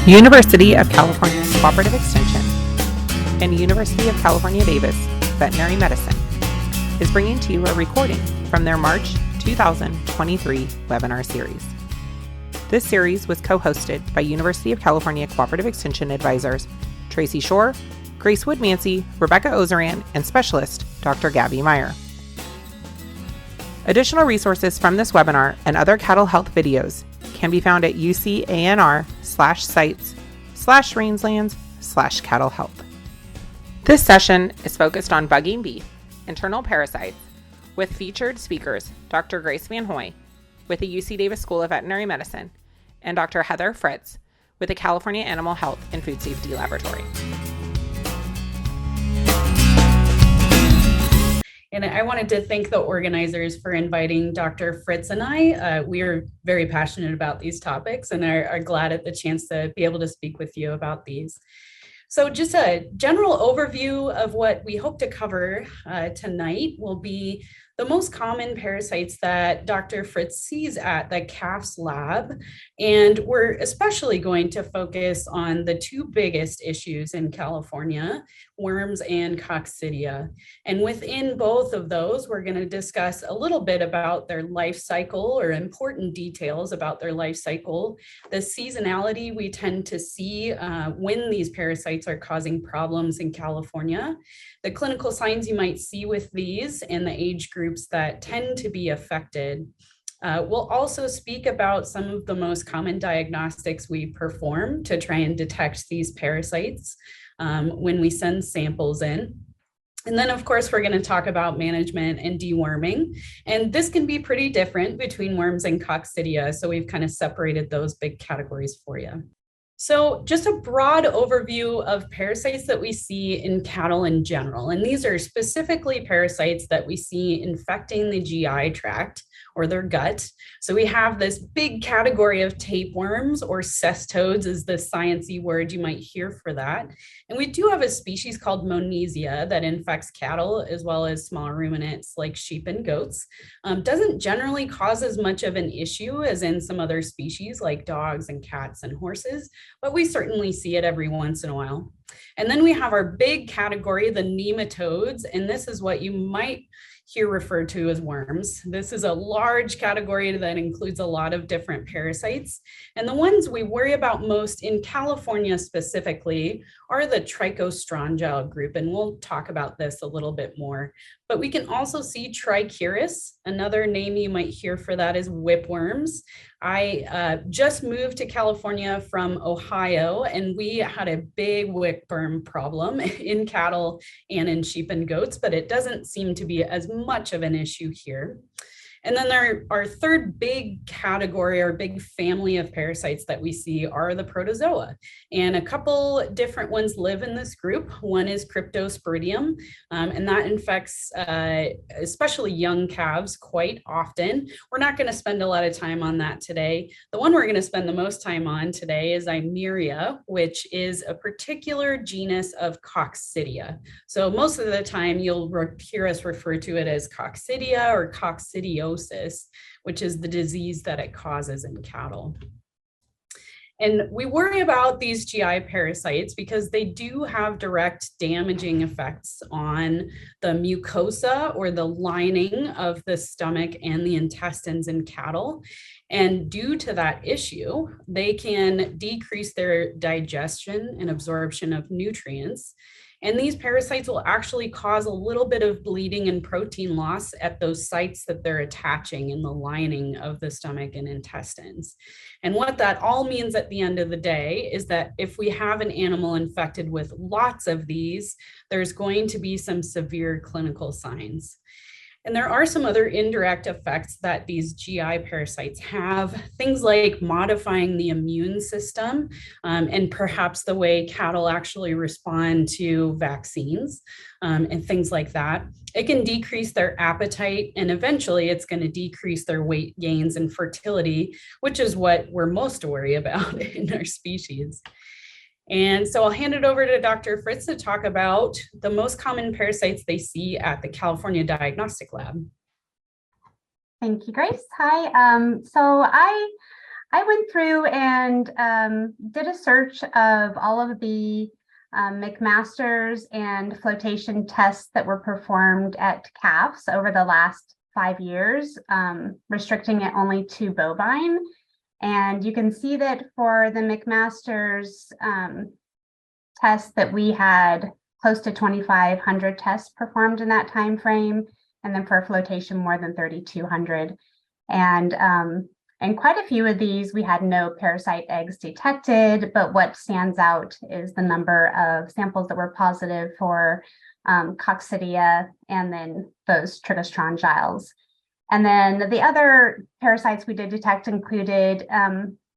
University of California Cooperative Extension and University of California Davis Veterinary Medicine is bringing to you a recording from their March 2023 webinar series. This series was co-hosted by University of California Cooperative Extension advisors Tracy Shore, Grace Wood-Mancy, Rebecca Ozeran, and specialist Dr. Gabby Meyer. Additional resources from this webinar and other cattle health videos can be found at ucanr/sites/rangelands/cattle health. This session is focused on bugging beef, internal parasites, with featured speakers Dr. Grace VanHoy with the UC Davis School of Veterinary Medicine and Dr. Heather Fritz with the California Animal Health and Food Safety Laboratory. And I wanted to thank the organizers for inviting Dr. Fritz and I. We are very passionate about these topics and are glad at the chance to be able to speak with you about these. So just a general overview of what we hope to cover tonight will be the most common parasites that Dr. Fritz sees at the CAF's lab. And we're especially going to focus on the two biggest issues in California, worms and coccidia. And within both of those, we're going to discuss a little bit about their life cycle or important details about their life cycle, the seasonality we tend to see when these parasites are causing problems in California, the clinical signs you might see with these, and the age groups that tend to be affected. We'll also speak about some of the most common diagnostics we perform to try and detect these parasites when we send samples in. And then, of course, we're going to talk about management and deworming. And this can be pretty different between worms and coccidia. So we've kind of separated those big categories for you. So just a broad overview of parasites that we see in cattle in general. And these are specifically parasites that we see infecting the GI tract or their gut. So we have this big category of tapeworms, or cestodes is the sciencey word you might hear for that. And we do have a species called Monesia that infects cattle as well as small ruminants like sheep and goats. Doesn't generally cause as much of an issue as in some other species like dogs and cats and horses, but we certainly see it every once in a while. And then we have our big category, the nematodes, and this is what you might hear referred to as worms. This is a large category that includes a lot of different parasites. And the ones we worry about most in California specifically are the trichostrongyle group. And we'll talk about this a little bit more. But we can also see trichuris. Another name you might hear for that is whipworms. I just moved to California from Ohio, and we had a big whipworm problem in cattle and in sheep and goats, but it doesn't seem to be as much of an issue here. And then our third big category or big family of parasites that we see are the protozoa. And a couple different ones live in this group. One is Cryptosporidium, and that infects especially young calves quite often. We're not going to spend a lot of time on that today. The one we're going to spend the most time on today is Eimeria, which is a particular genus of coccidia. So most of the time you'll hear us refer to it as coccidia or coccidiosis, which is the disease that it causes in cattle. And we worry about these GI parasites because they do have direct damaging effects on the mucosa or the lining of the stomach and the intestines in cattle. And due to that issue, they can decrease their digestion and absorption of nutrients. And these parasites will actually cause a little bit of bleeding and protein loss at those sites that they're attaching in the lining of the stomach and intestines. And what that all means at the end of the day is that if we have an animal infected with lots of these, there's going to be some severe clinical signs. And there are some other indirect effects that these GI parasites have, things like modifying the immune system and perhaps the way cattle actually respond to vaccines and things like that. It can decrease their appetite, and eventually it's going to decrease their weight gains and fertility, which is what we're most worried about in our species. And so I'll hand it over to Dr. Fritz to talk about the most common parasites they see at the California Diagnostic Lab. Thank you, Grace. Hi. So I I went through and did a search of all of the McMaster's and flotation tests that were performed at calves over the last 5 years, restricting it only to bovine. And you can see that for the McMaster's test that we had close to 2,500 tests performed in that time frame, and then for flotation more than 3,200. And quite a few of these, we had no parasite eggs detected, but what stands out is the number of samples that were positive for coccidia and then those trichostrongyles. And then the other parasites we did detect included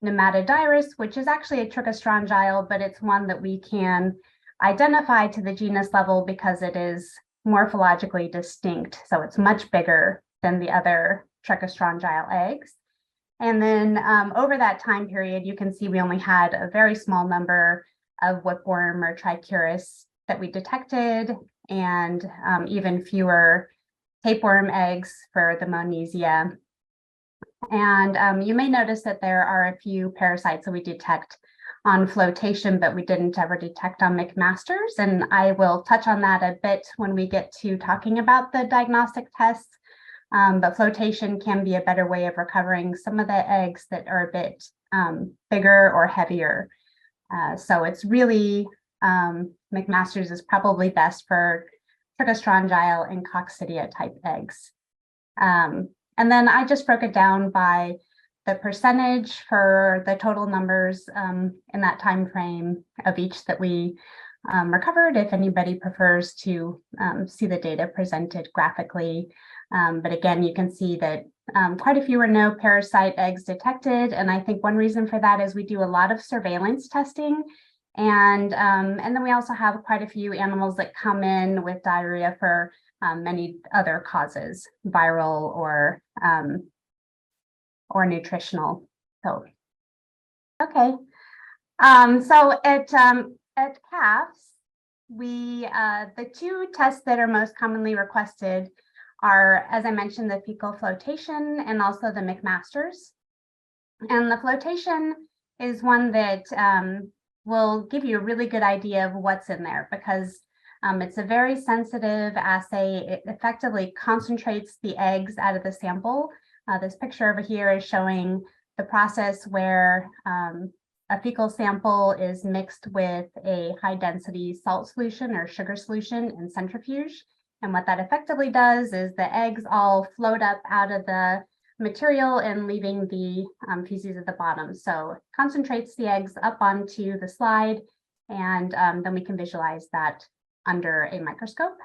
Nematodyrus, which is actually a trichostrongyle, but it's one that we can identify to the genus level because it is morphologically distinct. So it's much bigger than the other trichostrongyle eggs. And then over that time period, you can see we only had a very small number of whipworm or trichuris that we detected, and even fewer tapeworm eggs for the Monesia. And you may notice that there are a few parasites that we detect on flotation, but we didn't ever detect on McMaster's. And I will touch on that a bit when we get to talking about the diagnostic tests. But flotation can be a better way of recovering some of the eggs that are a bit bigger or heavier. So it's really, McMaster's is probably best for trichostrongyle and coccidia type eggs. And then I just broke it down by the percentage for the total numbers in that time frame of each that we recovered, if anybody prefers to see the data presented graphically. But again, you can see that quite a few were no parasite eggs detected. And I think one reason for that is we do a lot of surveillance testing. And then we also have quite a few animals that come in with diarrhea for many other causes, viral or nutritional. So, okay. So at calves, the two tests that are most commonly requested are, as I mentioned, the fecal flotation and also the McMaster's. And the flotation is one that will give you a really good idea of what's in there, because it's a very sensitive assay. It effectively concentrates the eggs out of the sample. This picture over here is showing the process where a fecal sample is mixed with a high density salt solution or sugar solution in centrifuge. And what that effectively does is the eggs all float up out of the material and leaving the feces at the bottom. So it concentrates the eggs up onto the slide, and then we can visualize that under a microscope.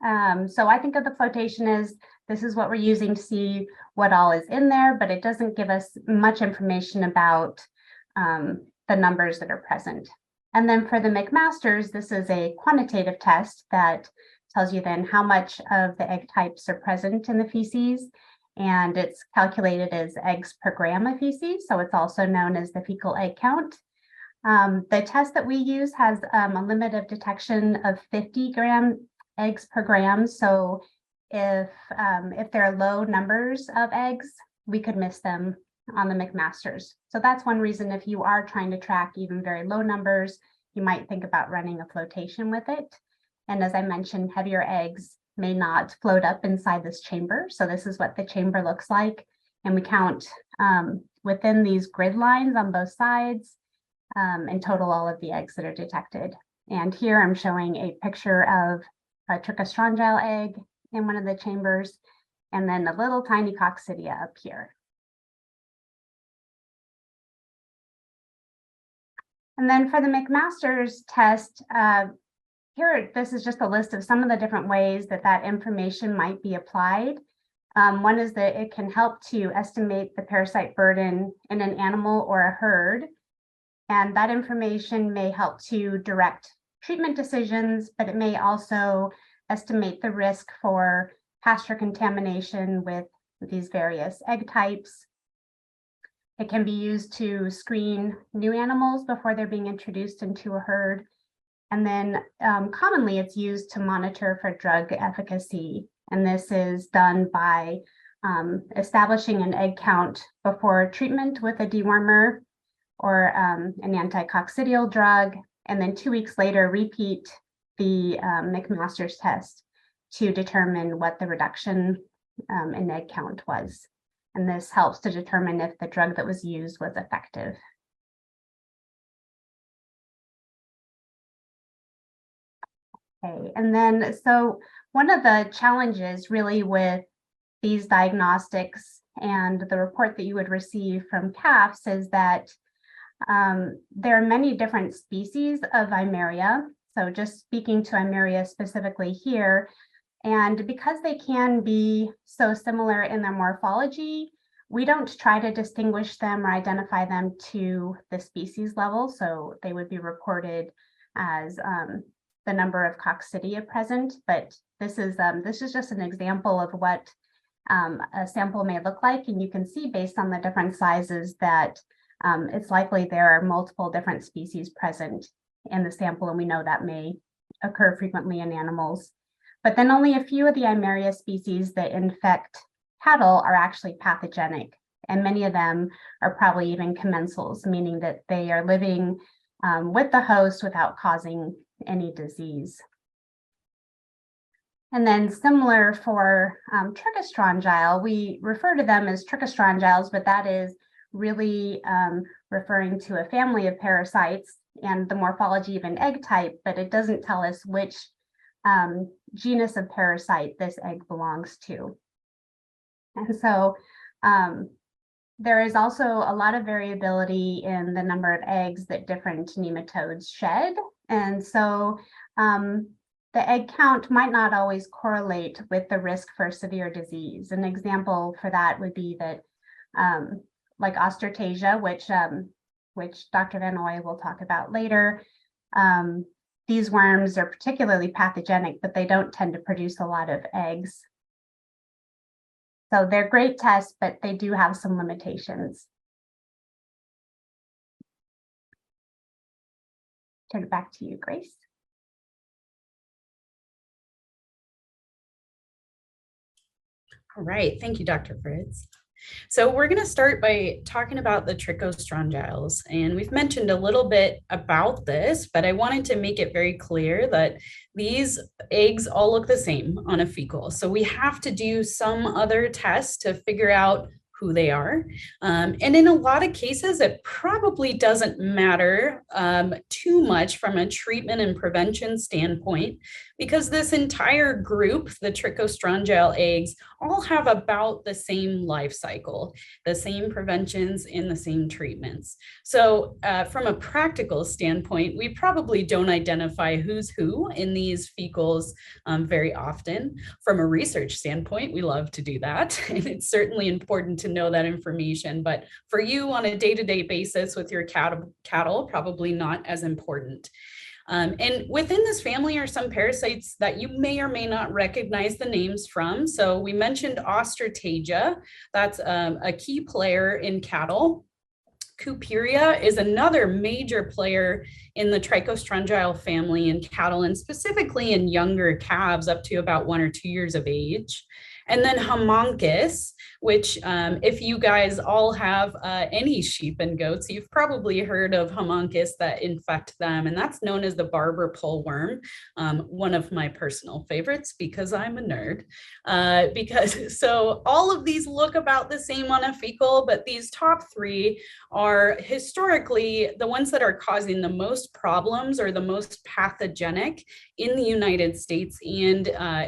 So I think of the flotation as this is what we're using to see what all is in there, but it doesn't give us much information about the numbers that are present. And then for the McMaster's, this is a quantitative test that tells you then how much of the egg types are present in the feces, and it's calculated as eggs per gram of feces, so it's also known as the fecal egg count. The test that we use has a limit of detection of 50 eggs per gram, so if there are low numbers of eggs, we could miss them on the McMaster's. So that's one reason if you are trying to track even very low numbers, you might think about running a flotation with it. And as I mentioned, heavier eggs may not float up inside this chamber. So this is what the chamber looks like. And we count within these grid lines on both sides, in total all of the eggs that are detected. And here I'm showing a picture of a trichostrongyle egg in one of the chambers, and then a little tiny coccidia up here. And then for the McMaster's test, here, this is just a list of some of the different ways that that information might be applied. One is that it can help to estimate the parasite burden in an animal or a herd. And that information may help to direct treatment decisions, but it may also estimate the risk for pasture contamination with these various egg types. It can be used to screen new animals before they're being introduced into a herd. And then commonly it's used to monitor for drug efficacy. And this is done by establishing an egg count before treatment with a dewormer or an anticoccidial drug, and then 2 weeks later, repeat the McMaster's test to determine what the reduction in egg count was. And this helps to determine if the drug that was used was effective. Okay, and then so one of the challenges really with these diagnostics and the report that you would receive from calves is that there are many different species of Eimeria. So just speaking to Eimeria specifically here, and because they can be so similar in their morphology, we don't try to distinguish them or identify them to the species level. So they would be reported as the number of coccidia present, but this is just an example of what a sample may look like, and you can see based on the different sizes that it's likely there are multiple different species present in the sample, and we know that may occur frequently in animals. But then only a few of the Eimeria species that infect cattle are actually pathogenic, and many of them are probably even commensals, meaning that they are living with the host without causing any disease. And then similar for trichostrongyl, we refer to them as trichostrongyls, but that is really referring to a family of parasites and the morphology of an egg type, but it doesn't tell us which genus of parasite this egg belongs to. And so there is also a lot of variability in the number of eggs that different nematodes shed. And so the egg count might not always correlate with the risk for severe disease. An example for that would be that like Ostertasia, which Dr. VanHoy will talk about later, these worms are particularly pathogenic, but they don't tend to produce a lot of eggs. So they're great tests, but they do have some limitations. Turn it back to you, Grace. All right, thank you, Dr. Fritz. So we're going to start by talking about the trichostrongyls, and we've mentioned a little bit about this, but I wanted to make it very clear that these eggs all look the same on a fecal. So we have to do some other tests to figure out who they are. And in a lot of cases, it probably doesn't matter too much from a treatment and prevention standpoint, because this entire group, the trichostrongyl eggs, all have about the same life cycle, the same preventions and the same treatments. So from a practical standpoint, we probably don't identify who's who in these fecals very often. From a research standpoint, we love to do that. And it's certainly important to know that information. But for you on a day-to-day basis with your cattle, probably not as important. And within this family are some parasites that you may or may not recognize the names from. So we mentioned Ostertagia. That's a key player in cattle. Cupuria is another major player in the trichostrongyl family in cattle, and specifically in younger calves up to about 1 or 2 years of age. And then Haemonchus, which if you guys all have any sheep and goats, you've probably heard of Haemonchus that infect them, and that's known as the barber pole worm, one of my personal favorites because I'm a nerd. So all of these look about the same on a fecal, but these top 3 are historically the ones that are causing the most problems or the most pathogenic in the United States and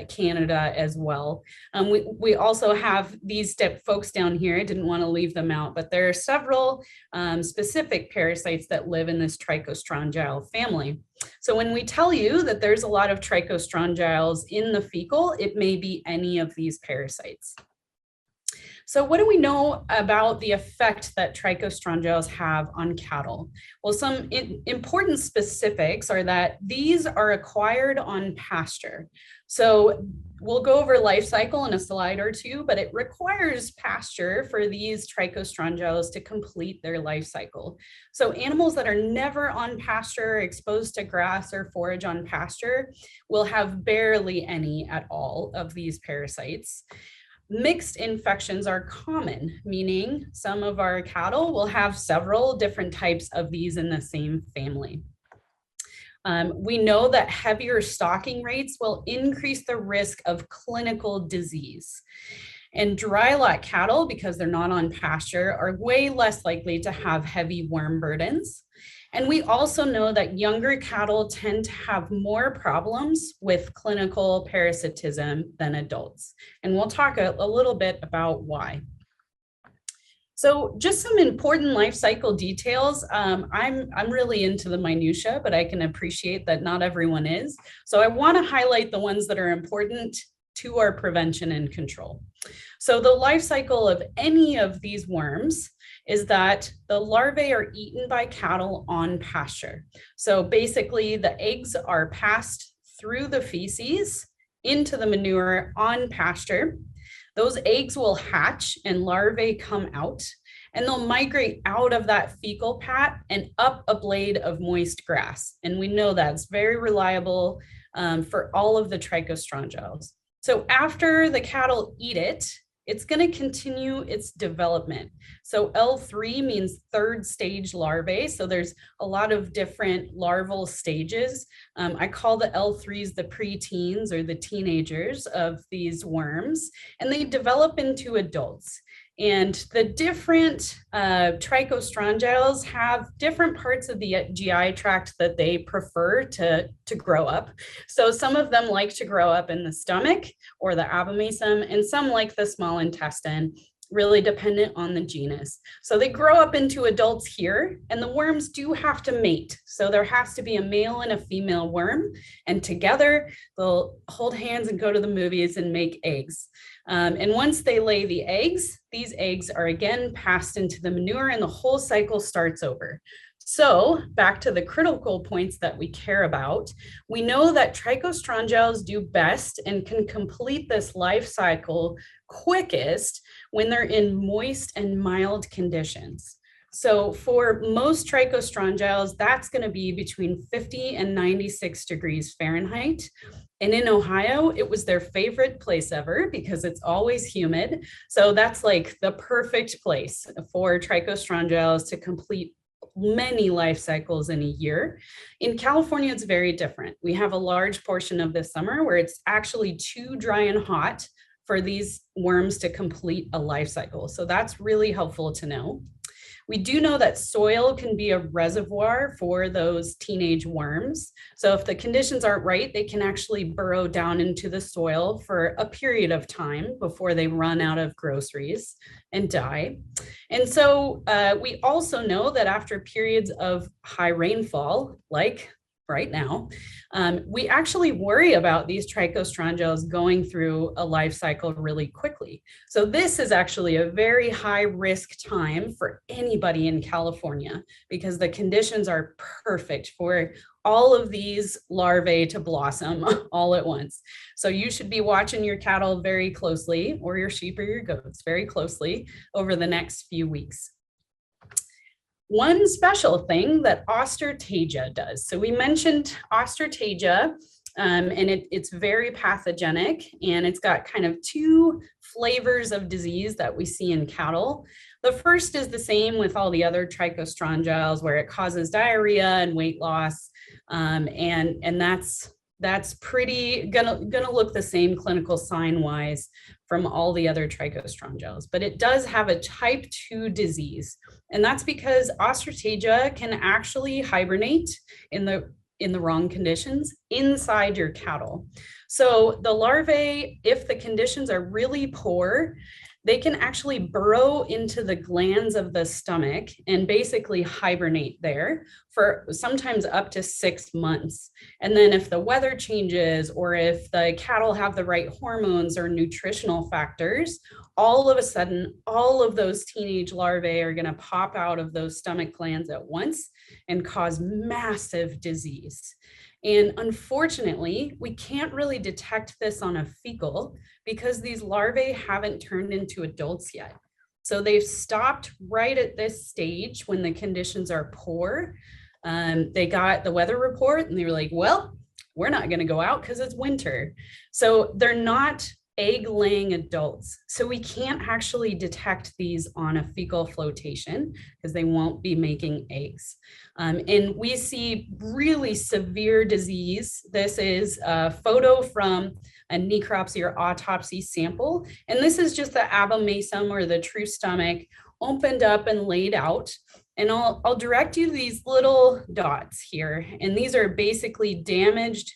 Canada as well. We also have these folks down here. I didn't want to leave them out, but there are several specific parasites that live in this trichostrongyl family. So when we tell you that there's a lot of trichostrongyls in the fecal, it may be any of these parasites. So what do we know about the effect that trichostrongyls have on cattle? Well, some important specifics are that these are acquired on pasture. So we'll go over life cycle in a slide or two, but it requires pasture for these trichostrongyls to complete their life cycle. So animals that are never on pasture, exposed to grass or forage on pasture, will have barely any at all of these parasites. Mixed infections are common, meaning some of our cattle will have several different types of these in the same family. We know that heavier stocking rates will increase the risk of clinical disease. And dry lot cattle, because they're not on pasture, are way less likely to have heavy worm burdens. And we also know that younger cattle tend to have more problems with clinical parasitism than adults. And we'll talk a little bit about why. So just some important life cycle details. I'm really into the minutia, but I can appreciate that not everyone is. So I want to highlight the ones that are important to our prevention and control. So the life cycle of any of these worms is that the larvae are eaten by cattle on pasture. So basically the eggs are passed through the feces into the manure on pasture. Those eggs will hatch and larvae come out, and they'll migrate out of that fecal pat and up a blade of moist grass. And we know that's very reliable for all of the trichostrongyles. So after the cattle eat it, it's going to continue its development. So L3 means third stage larvae. So there's a lot of different larval stages. I call the L3s the preteens or the teenagers of these worms, and they develop into adults. And the different trichostrongyles have different parts of the GI tract that they prefer to grow up. So some of them like to grow up in the stomach or the abomasum, and some like the small intestine, really dependent on the genus. So they grow up into adults here, and the worms do have to mate. So there has to be a male and a female worm, and together they'll hold hands and go to the movies and make eggs. And once they lay the eggs, these eggs are again passed into the manure, and the whole cycle starts over. So back to the critical points that we care about, we know that trichostrongyles do best and can complete this life cycle quickest when they're in moist and mild conditions. So for most trichostrongyles, that's going to be between 50 and 96 degrees Fahrenheit. And in Ohio, it was their favorite place ever because it's always humid. So that's like the perfect place for trichostrongyles to complete many life cycles in a year. In California, it's very different. We have a large portion of the summer where it's actually too dry and hot for these worms to complete a life cycle. So that's really helpful to know. We do know that soil can be a reservoir for those teenage worms. So if the conditions aren't right, they can actually burrow down into the soil for a period of time before they run out of groceries and die. And so we also know that after periods of high rainfall, like right now, we actually worry about these trichostrongyles going through a life cycle really quickly. So this is actually a very high risk time for anybody in California because the conditions are perfect for all of these larvae to blossom all at once. So you should be watching your cattle very closely, or your sheep or your goats very closely over the next few weeks. One special thing that Ostertagia does. So we mentioned Ostertagia, and it's very pathogenic, and it's got kind of two flavors of disease that we see in cattle. The first is the same with all the other trichostrongyles, where it causes diarrhea and weight loss, and that's pretty gonna look the same clinical sign wise from all the other trichostrongyles, but it does have a type 2 disease. And that's because Ostertagia can actually hibernate in the wrong conditions inside your cattle. So the larvae, if the conditions are really poor, they can actually burrow into the glands of the stomach and basically hibernate there for sometimes up to 6 months. And then if the weather changes, or if the cattle have the right hormones or nutritional factors, all of a sudden, all of those teenage larvae are going to pop out of those stomach glands at once and cause massive disease. And unfortunately, we can't really detect this on a fecal because these larvae haven't turned into adults yet. So they've stopped right at this stage when the conditions are poor. They got the weather report and they were like, well, we're not going to go out because it's winter. So they're not egg-laying adults. So we can't actually detect these on a fecal flotation because they won't be making eggs. And we see really severe disease. This is a photo from a necropsy or autopsy sample. And this is just the abomasum or the true stomach opened up and laid out. And I'll direct you to these little dots here. And these are basically damaged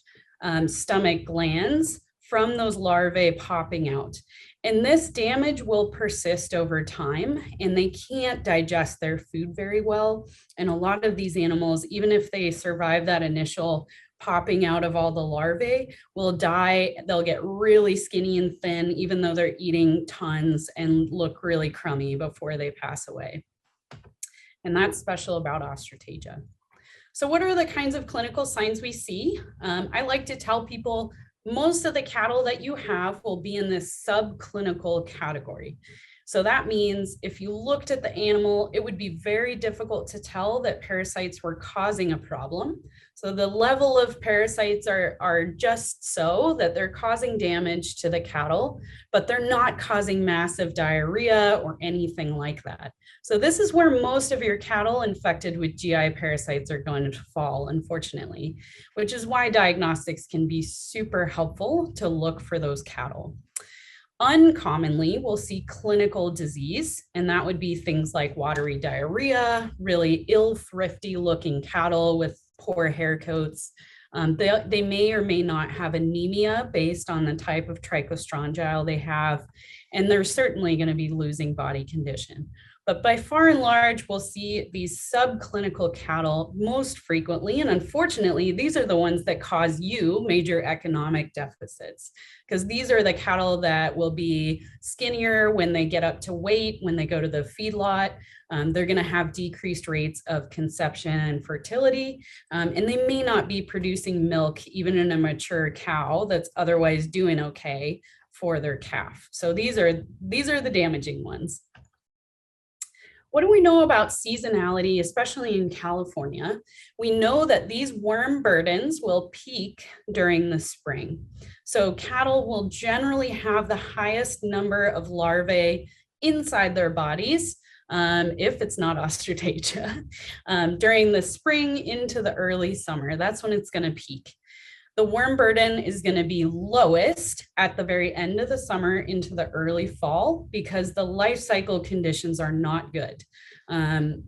stomach glands from those larvae popping out. And this damage will persist over time, and they can't digest their food very well. And a lot of these animals, even if they survive that initial popping out of all the larvae, will die. They'll get really skinny and thin, even though they're eating tons, and look really crummy before they pass away. And that's special about Ostratagia. So what are the kinds of clinical signs we see? I like to tell people most of the cattle that you have will be in this subclinical category. So that means if you looked at the animal, it would be very difficult to tell that parasites were causing a problem. So the level of parasites are just so that they're causing damage to the cattle, but they're not causing massive diarrhea or anything like that. So this is where most of your cattle infected with GI parasites are going to fall, unfortunately, which is why diagnostics can be super helpful to look for those cattle. Uncommonly, we'll see clinical disease, and that would be things like watery diarrhea, really ill, thrifty looking cattle with poor hair coats. They may or may not have anemia based on the type of trichostrongyle they have, and they're certainly going to be losing body condition. But by far and large, we'll see these subclinical cattle most frequently. And unfortunately, these are the ones that cause you major economic deficits, because these are the cattle that will be skinnier when they get up to weight, when they go to the feedlot. They're going to have decreased rates of conception and fertility, and they may not be producing milk even in a mature cow that's otherwise doing okay for their calf. So these are the damaging ones. What do we know about seasonality, especially in California? We know that these worm burdens will peak during the spring. So cattle will generally have the highest number of larvae inside their bodies, if it's not Ostratagia, during the spring into the early summer. That's when it's going to peak. The worm burden is going to be lowest at the very end of the summer into the early fall because the life cycle conditions are not good.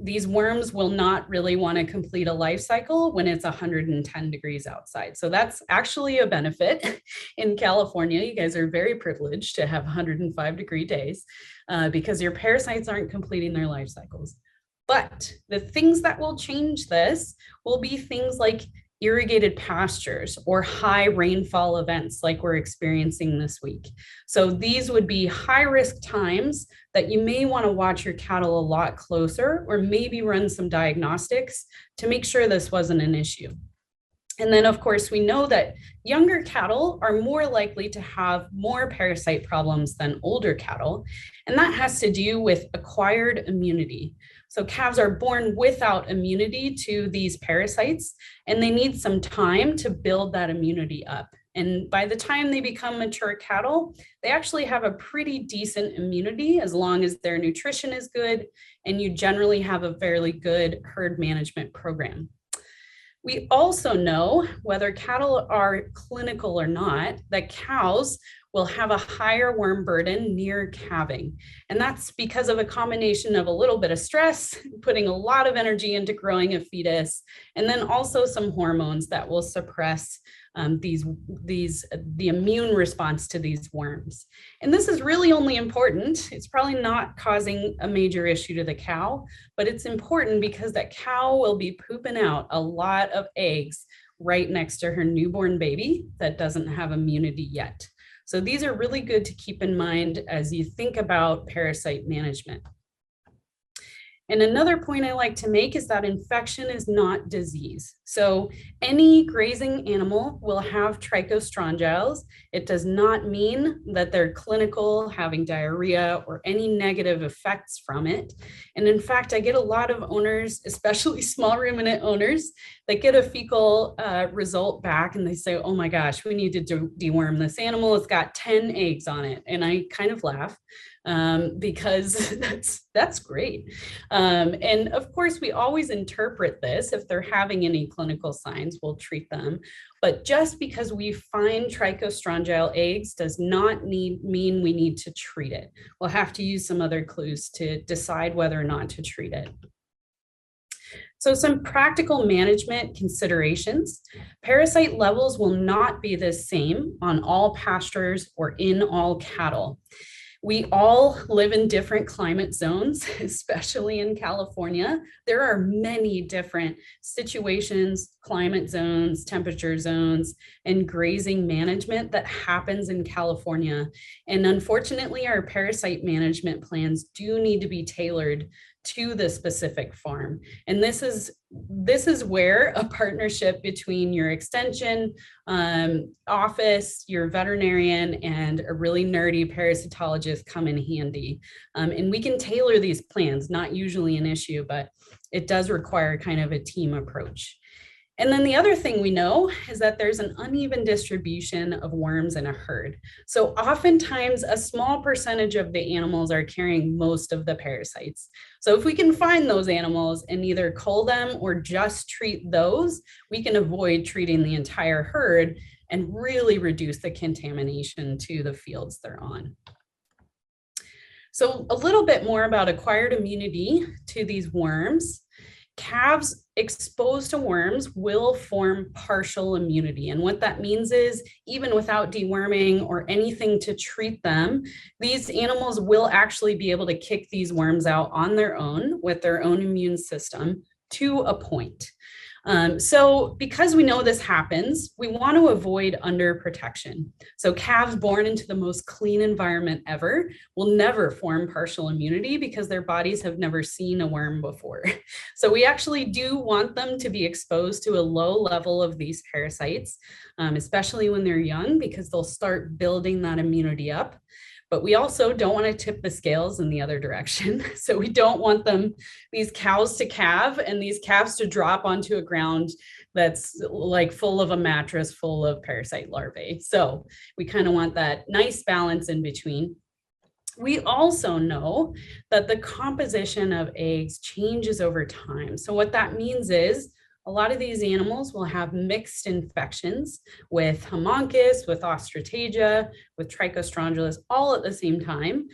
These worms will not really want to complete a life cycle when it's 110 degrees outside. So that's actually a benefit in California. You guys are very privileged to have 105-degree days because your parasites aren't completing their life cycles. But the things that will change this will be things like irrigated pastures or high rainfall events like we're experiencing this week. So these would be high risk times that you may want to watch your cattle a lot closer, or maybe run some diagnostics to make sure this wasn't an issue. And then, of course, we know that younger cattle are more likely to have more parasite problems than older cattle. And that has to do with acquired immunity. So calves are born without immunity to these parasites, and they need some time to build that immunity up. And by the time they become mature cattle, they actually have a pretty decent immunity as long as their nutrition is good and you generally have a fairly good herd management program. We also know, whether cattle are clinical or not, that cows will have a higher worm burden near calving. And that's because of a combination of a little bit of stress, putting a lot of energy into growing a fetus, and then also some hormones that will suppress the immune response to these worms. And this is really only important. It's probably not causing a major issue to the cow, but it's important because that cow will be pooping out a lot of eggs right next to her newborn baby that doesn't have immunity yet. So these are really good to keep in mind as you think about parasite management. And another point I like to make is that infection is not disease. So any grazing animal will have trichostrongyles. It does not mean that they're clinical, having diarrhea or any negative effects from it. And in fact, I get a lot of owners, especially small ruminant owners, that get a fecal result back and they say, oh my gosh, we need to deworm this animal. It's got 10 eggs on it. And I kind of laugh. Because that's great. And of course, we always interpret this. If they're having any clinical signs, we'll treat them. But just because we find trichostrongyl eggs does not mean we need to treat it. We'll have to use some other clues to decide whether or not to treat it. So some practical management considerations. Parasite levels will not be the same on all pastures or in all cattle. We all live in different climate zones, especially in California. There are many different situations, climate zones, temperature zones, and grazing management that happens in California. And unfortunately, our parasite management plans do need to be tailored to the specific farm. And this is where a partnership between your extension office, your veterinarian, and a really nerdy parasitologist come in handy. And we can tailor these plans, not usually an issue, but it does require kind of a team approach. And then the other thing we know is that there's an uneven distribution of worms in a herd. So oftentimes a small percentage of the animals are carrying most of the parasites. So if we can find those animals and either cull them or just treat those, we can avoid treating the entire herd and really reduce the contamination to the fields they're on. So a little bit more about acquired immunity to these worms. Calves exposed to worms will form partial immunity. And what that means is even without deworming or anything to treat them, these animals will actually be able to kick these worms out on their own with their own immune system to a point. So because we know this happens, we want to avoid underprotection. So calves born into the most clean environment ever will never form partial immunity because their bodies have never seen a worm before. So we actually do want them to be exposed to a low level of these parasites, especially when they're young, because they'll start building that immunity up. But we also don't want to tip the scales in the other direction. So we don't want these cows to calve and these calves to drop onto a ground that's like full of a mattress full of parasite larvae. So we kind of want that nice balance in between. We also know that the composition of eggs changes over time. So what that means is a lot of these animals will have mixed infections with Haemonchus, with Ostratagia, with Trichostrongylis, all at the same time.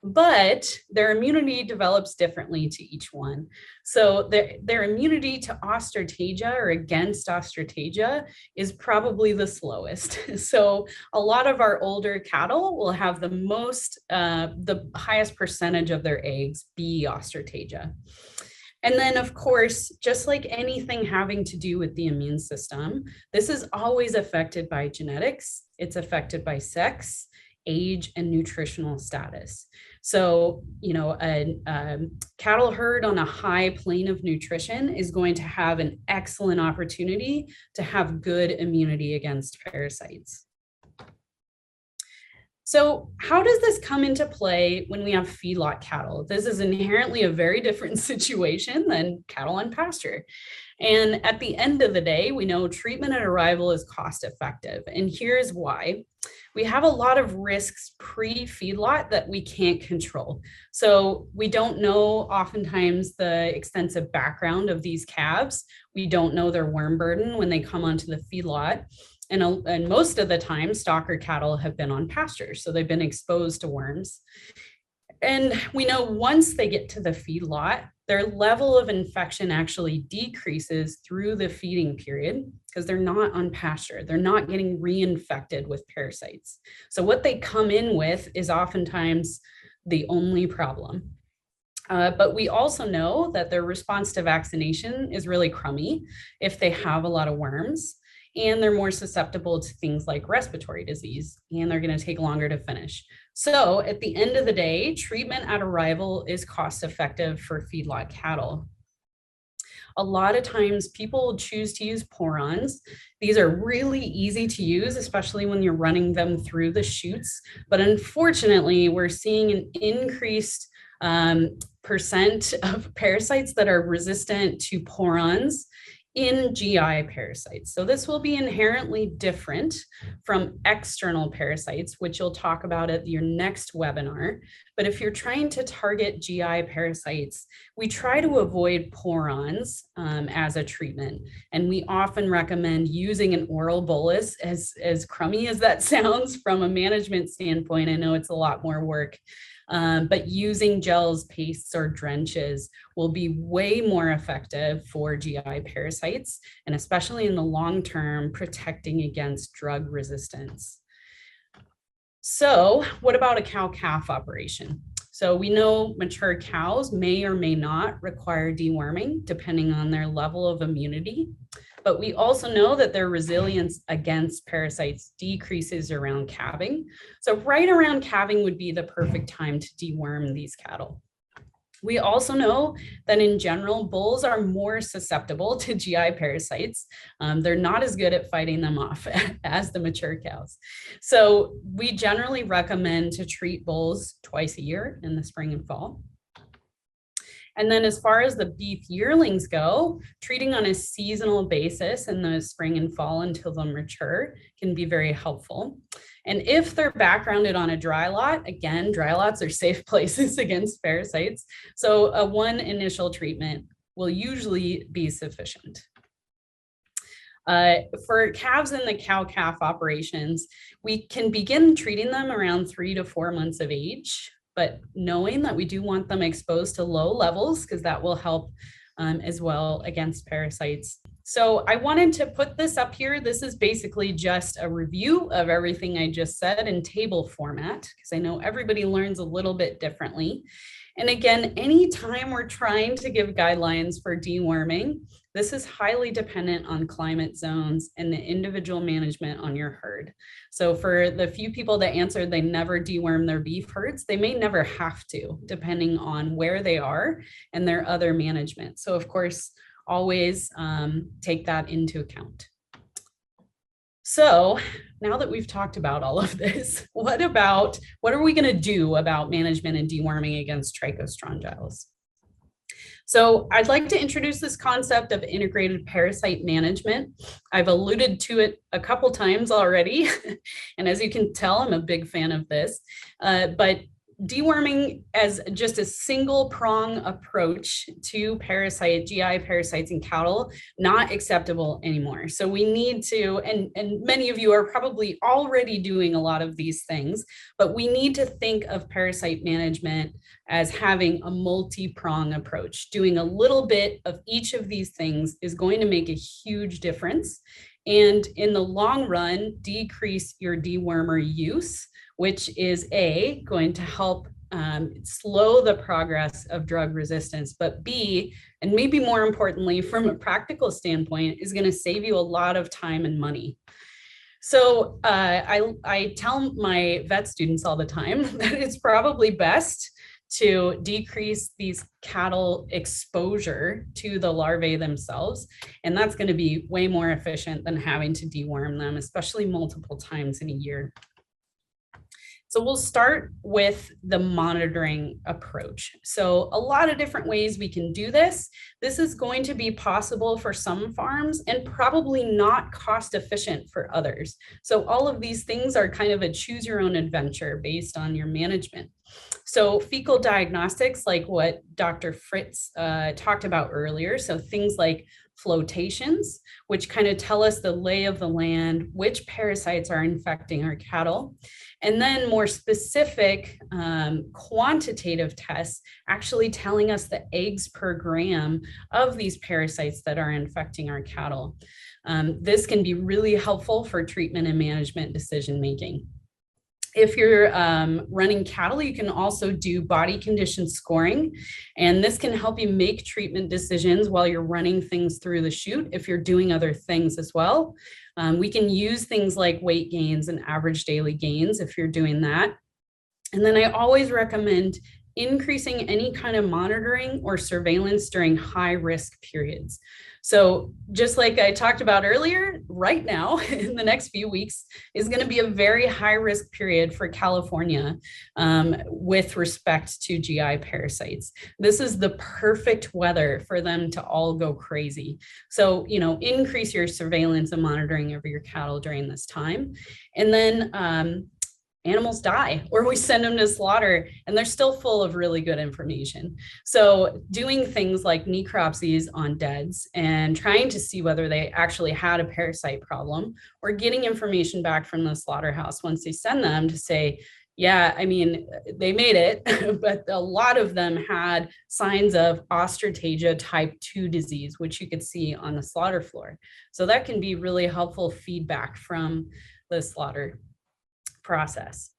But their immunity develops differently to each one. So their immunity to Ostratagia or against Ostratagia is probably the slowest. So a lot of our older cattle will have the highest percentage of their eggs be Ostratagia. And then, of course, just like anything having to do with the immune system, this is always affected by genetics. It's affected by sex, age, and nutritional status. So, a cattle herd on a high plane of nutrition is going to have an excellent opportunity to have good immunity against parasites. So how does this come into play when we have feedlot cattle? This is inherently a very different situation than cattle on pasture. And at the end of the day, we know treatment at arrival is cost effective. And here's why. We have a lot of risks pre-feedlot that we can't control. So we don't know oftentimes the extensive background of these calves. We don't know their worm burden when they come onto the feedlot. And most of the time, stocker cattle have been on pasture, so they've been exposed to worms. And we know once they get to the feedlot, their level of infection actually decreases through the feeding period because they're not on pasture. They're not getting reinfected with parasites. So what they come in with is oftentimes the only problem. But we also know that their response to vaccination is really crummy if they have a lot of worms. And they're more susceptible to things like respiratory disease, and they're going to take longer to finish. So at the end of the day, treatment at arrival is cost effective for feedlot cattle. a lot of times people choose to use pour-ons. These are really easy to use, especially when you're running them through the chutes. But unfortunately, we're seeing an increased percent of parasites that are resistant to pour-ons in GI parasites. So this will be inherently different from external parasites, which you'll talk about at your next webinar. But if you're trying to target GI parasites, we try to avoid pour-ons as a treatment. And we often recommend using an oral bolus, as crummy as that sounds from a management standpoint. I know it's a lot more work. But using gels, pastes, or drenches will be way more effective for GI parasites, and especially in the long term, protecting against drug resistance. So what about a cow-calf operation? So we know mature cows may or may not require deworming depending on their level of immunity. But we also know that their resilience against parasites decreases around calving. So right around calving would be the perfect time to deworm these cattle. We also know that in general, bulls are more susceptible to GI parasites. They're not as good at fighting them off as the mature cows. So we generally recommend to treat bulls twice a year in the spring and fall. And then as far as the beef yearlings go, treating on a seasonal basis in the spring and fall until they're mature can be very helpful. And if they're backgrounded on a dry lot, again, dry lots are safe places against parasites. So a one initial treatment will usually be sufficient. For calves in the cow-calf operations, we can begin treating them around 3 to 4 months of age, but knowing that we do want them exposed to low levels because that will help as well against parasites. So I wanted to put this up here. This is basically just a review of everything I just said in table format, because I know everybody learns a little bit differently. And again, anytime we're trying to give guidelines for deworming, this is highly dependent on climate zones and the individual management on your herd. So for the few people that answered they never deworm their beef herds, they may never have to, depending on where they are and their other management. So of course, always take that into account. So now that we've talked about all of this, what are we going to do about management and deworming against trichostrongyles? So I'd like to introduce this concept of integrated parasite management. I've alluded to it a couple times already. And as you can tell, I'm a big fan of this. But deworming as just a single prong approach to GI parasites in cattle, not acceptable anymore. So we need to, and many of you are probably already doing a lot of these things, but we need to think of parasite management as having a multi-prong approach. Doing a little bit of each of these things is going to make a huge difference. And in the long run, decrease your dewormer use, which is going to help slow the progress of drug resistance, but B, and maybe more importantly, from a practical standpoint, is going to save you a lot of time and money. So I tell my vet students all the time that it's probably best to decrease these cattle exposure to the larvae themselves. And that's going to be way more efficient than having to deworm them, especially multiple times in a year. So we'll start with the monitoring approach. So a lot of different ways we can do this. This is going to be possible for some farms and probably not cost efficient for others. So all of these things are kind of a choose your own adventure based on your management. So fecal diagnostics, like what Dr. Fritz talked about earlier. So things like flotations, which kind of tell us the lay of the land, which parasites are infecting our cattle. And then more specific quantitative tests actually telling us the eggs per gram of these parasites that are infecting our cattle. This can be really helpful for treatment and management decision-making. If you're running cattle, you can also do body condition scoring, and this can help you make treatment decisions while you're running things through the chute if you're doing other things as well. We can use things like weight gains and average daily gains if you're doing that. And then I always recommend increasing any kind of monitoring or surveillance during high risk periods. So just like I talked about earlier, right now, in the next few weeks, is going to be a very high risk period for California with respect to GI parasites. This is the perfect weather for them to all go crazy. So, increase your surveillance and monitoring over your cattle during this time. And then animals die, or we send them to slaughter and they're still full of really good information. So doing things like necropsies on deads and trying to see whether they actually had a parasite problem, or getting information back from the slaughterhouse once they send them to say, yeah, I mean, they made it, but a lot of them had signs of Ostratagia type 2 disease, which you could see on the slaughter floor. So that can be really helpful feedback from the slaughter process.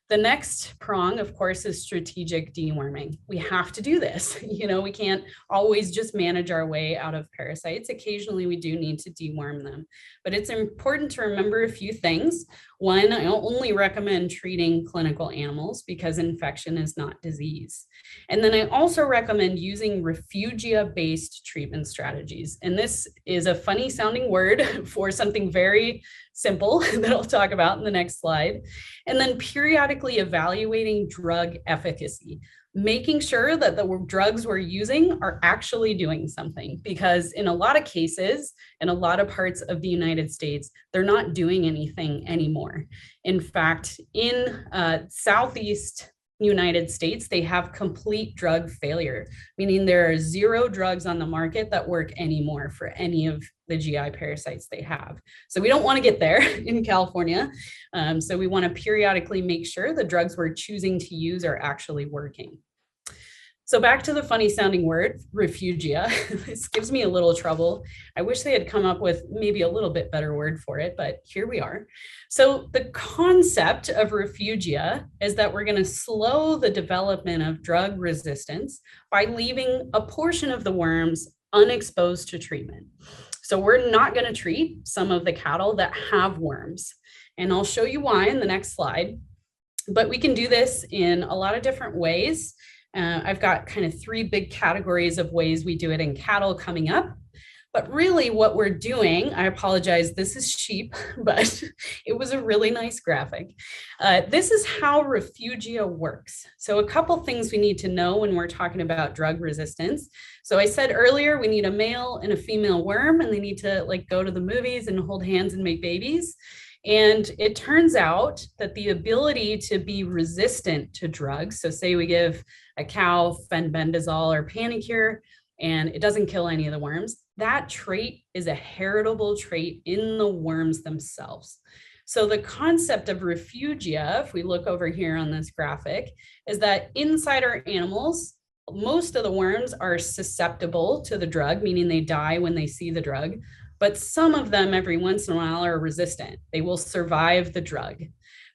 The next prong, of course, is strategic deworming. We have to do this. We can't always just manage our way out of parasites. Occasionally, we do need to deworm them. But it's important to remember a few things. One, I only recommend treating clinical animals because infection is not disease. And then I also recommend using refugia-based treatment strategies. And this is a funny sounding word for something very simple that I'll talk about in the next slide. And then periodically evaluating drug efficacy, making sure that the drugs we're using are actually doing something, because in a lot of cases, in a lot of parts of the United States, they're not doing anything anymore. In fact, in Southeast United States, they have complete drug failure, meaning there are 0 drugs on the market that work anymore for any of the GI parasites they have. So we don't want to get there in California. So we want to periodically make sure the drugs we're choosing to use are actually working. So back to the funny sounding word, refugia. This gives me a little trouble. I wish they had come up with maybe a little bit better word for it, but here we are. So the concept of refugia is that we're going to slow the development of drug resistance by leaving a portion of the worms unexposed to treatment. So we're not going to treat some of the cattle that have worms. And I'll show you why in the next slide. But we can do this in a lot of different ways. I've got kind of 3 big categories of ways we do it in cattle coming up. But really what we're doing, I apologize, this is sheep, but it was a really nice graphic. This is how refugia works. So a couple things we need to know when we're talking about drug resistance. So I said earlier, we need a male and a female worm, and they need to go to the movies and hold hands and make babies. And it turns out that the ability to be resistant to drugs, so say we give a cow fenbendazole or Panicure, and it doesn't kill any of the worms, that trait is a heritable trait in the worms themselves. So the concept of refugia, if we look over here on this graphic, is that inside our animals, most of the worms are susceptible to the drug, meaning they die when they see the drug. But some of them every once in a while are resistant. They will survive the drug.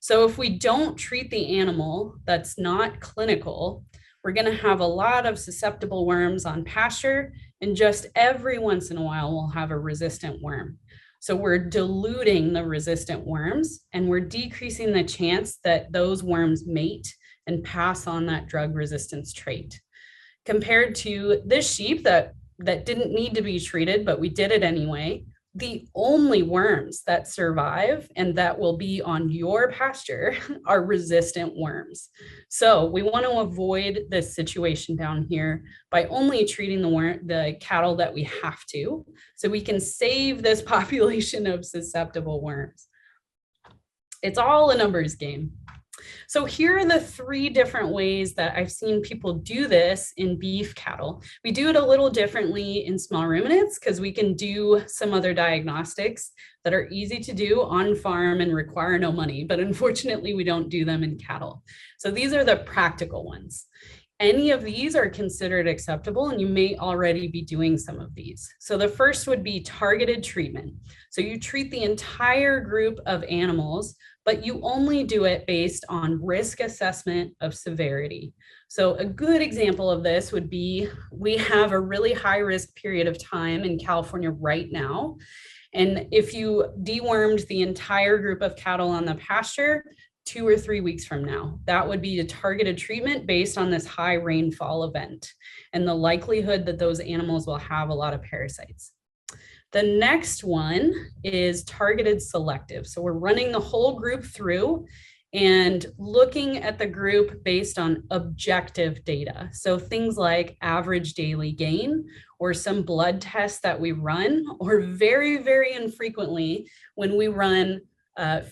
So if we don't treat the animal that's not clinical, we're going to have a lot of susceptible worms on pasture, and just every once in a while we'll have a resistant worm. So we're diluting the resistant worms, and we're decreasing the chance that those worms mate and pass on that drug resistance trait. Compared to this sheep that didn't need to be treated, but we did it anyway, the only worms that survive and that will be on your pasture are resistant worms. So we want to avoid this situation down here by only treating the cattle that we have to, so we can save this population of susceptible worms. It's all a numbers game. So here are the 3 different ways that I've seen people do this in beef cattle. We do it a little differently in small ruminants because we can do some other diagnostics that are easy to do on farm and require no money, but unfortunately we don't do them in cattle. So these are the practical ones. Any of these are considered acceptable, and you may already be doing some of these. So the first would be targeted treatment. So you treat the entire group of animals, but you only do it based on risk assessment of severity. So a good example of this would be, we have a really high risk period of time in California right now. And if you dewormed the entire group of cattle on the pasture, 2 or 3 weeks from now. That would be a targeted treatment based on this high rainfall event and the likelihood that those animals will have a lot of parasites. The next one is targeted selective. So we're running the whole group through and looking at the group based on objective data. So things like average daily gain or some blood tests that we run, or very, very infrequently when we run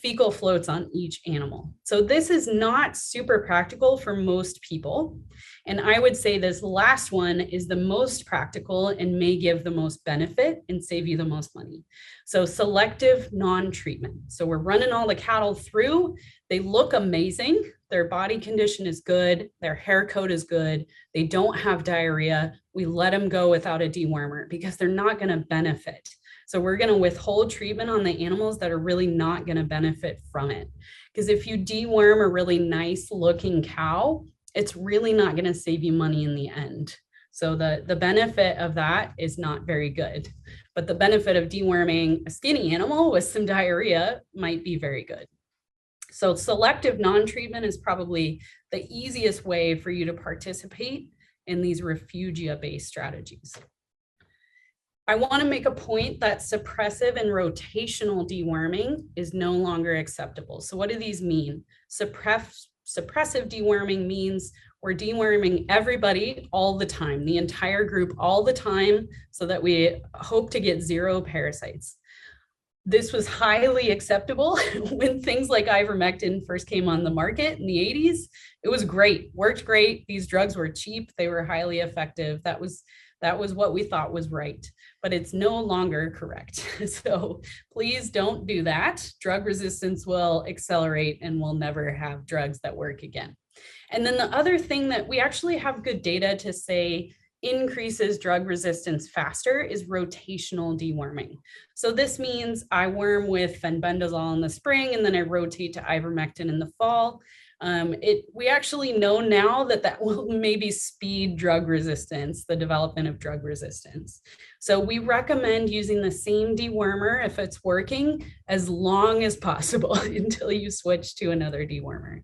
fecal floats on each animal. So this is not super practical for most people. And I would say this last one is the most practical and may give the most benefit and save you the most money. So selective non-treatment. So we're running all the cattle through. They look amazing. Their body condition is good. Their hair coat is good. They don't have diarrhea. We let them go without a dewormer because they're not going to benefit. So we're going to withhold treatment on the animals that are really not going to benefit from it. Because if you deworm a really nice looking cow, it's really not going to save you money in the end. So the benefit of that is not very good. But the benefit of deworming a skinny animal with some diarrhea might be very good. So selective non-treatment is probably the easiest way for you to participate in these refugia-based strategies. I want to make a point that suppressive and rotational deworming is no longer acceptable. So what do these mean? Suppressive deworming means we're deworming everybody all the time, the entire group all the time, so that we hope to get 0 parasites. This was highly acceptable when things like ivermectin first came on the market in the 80s. It was great, worked great. These drugs were cheap. They were highly effective. That was what we thought was right, but it's no longer correct. So please don't do that. Drug resistance will accelerate and we'll never have drugs that work again. And then the other thing that we actually have good data to say increases drug resistance faster is rotational deworming. So this means I worm with fenbendazole in the spring and then I rotate to ivermectin in the fall. We actually know now that will maybe speed drug resistance, the development of drug resistance. So we recommend using the same dewormer if it's working as long as possible until you switch to another dewormer.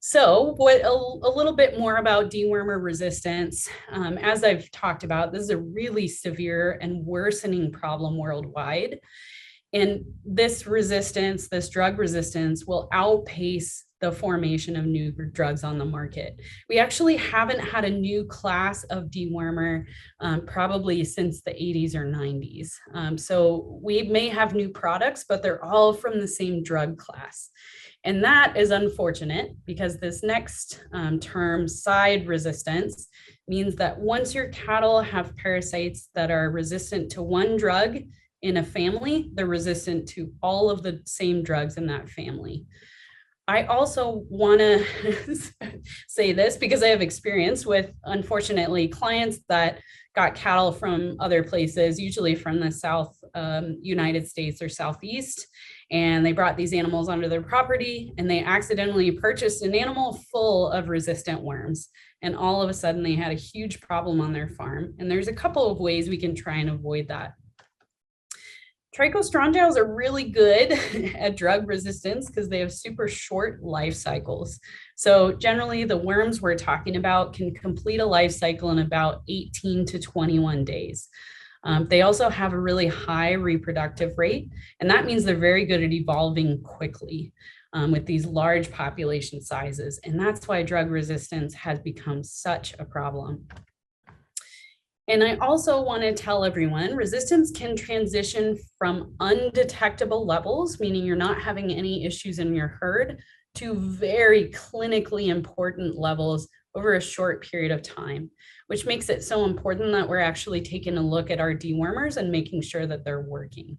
So a little bit more about dewormer resistance. As I've talked about, this is a really severe and worsening problem worldwide. And this resistance, this drug resistance, will outpace the formation of new drugs on the market. We actually haven't had a new class of dewormer probably since the 80s or 90s. So we may have new products, but they're all from the same drug class. And that is unfortunate because this next term, side resistance, means that once your cattle have parasites that are resistant to one drug in a family, they're resistant to all of the same drugs in that family. I also want to say this because I have experience with, unfortunately, clients that got cattle from other places, usually from the South United States or Southeast, and they brought these animals onto their property and they accidentally purchased an animal full of resistant worms. And all of a sudden they had a huge problem on their farm. And there's a couple of ways we can try and avoid that. Trichostrongylls are really good at drug resistance because they have super short life cycles. So generally the worms we're talking about can complete a life cycle in about 18 to 21 days. They also have a really high reproductive rate, and that means they're very good at evolving quickly with these large population sizes. And that's why drug resistance has become such a problem. And I also want to tell everyone, resistance can transition from undetectable levels, meaning you're not having any issues in your herd, to very clinically important levels over a short period of time, which makes it so important that we're actually taking a look at our dewormers and making sure that they're working.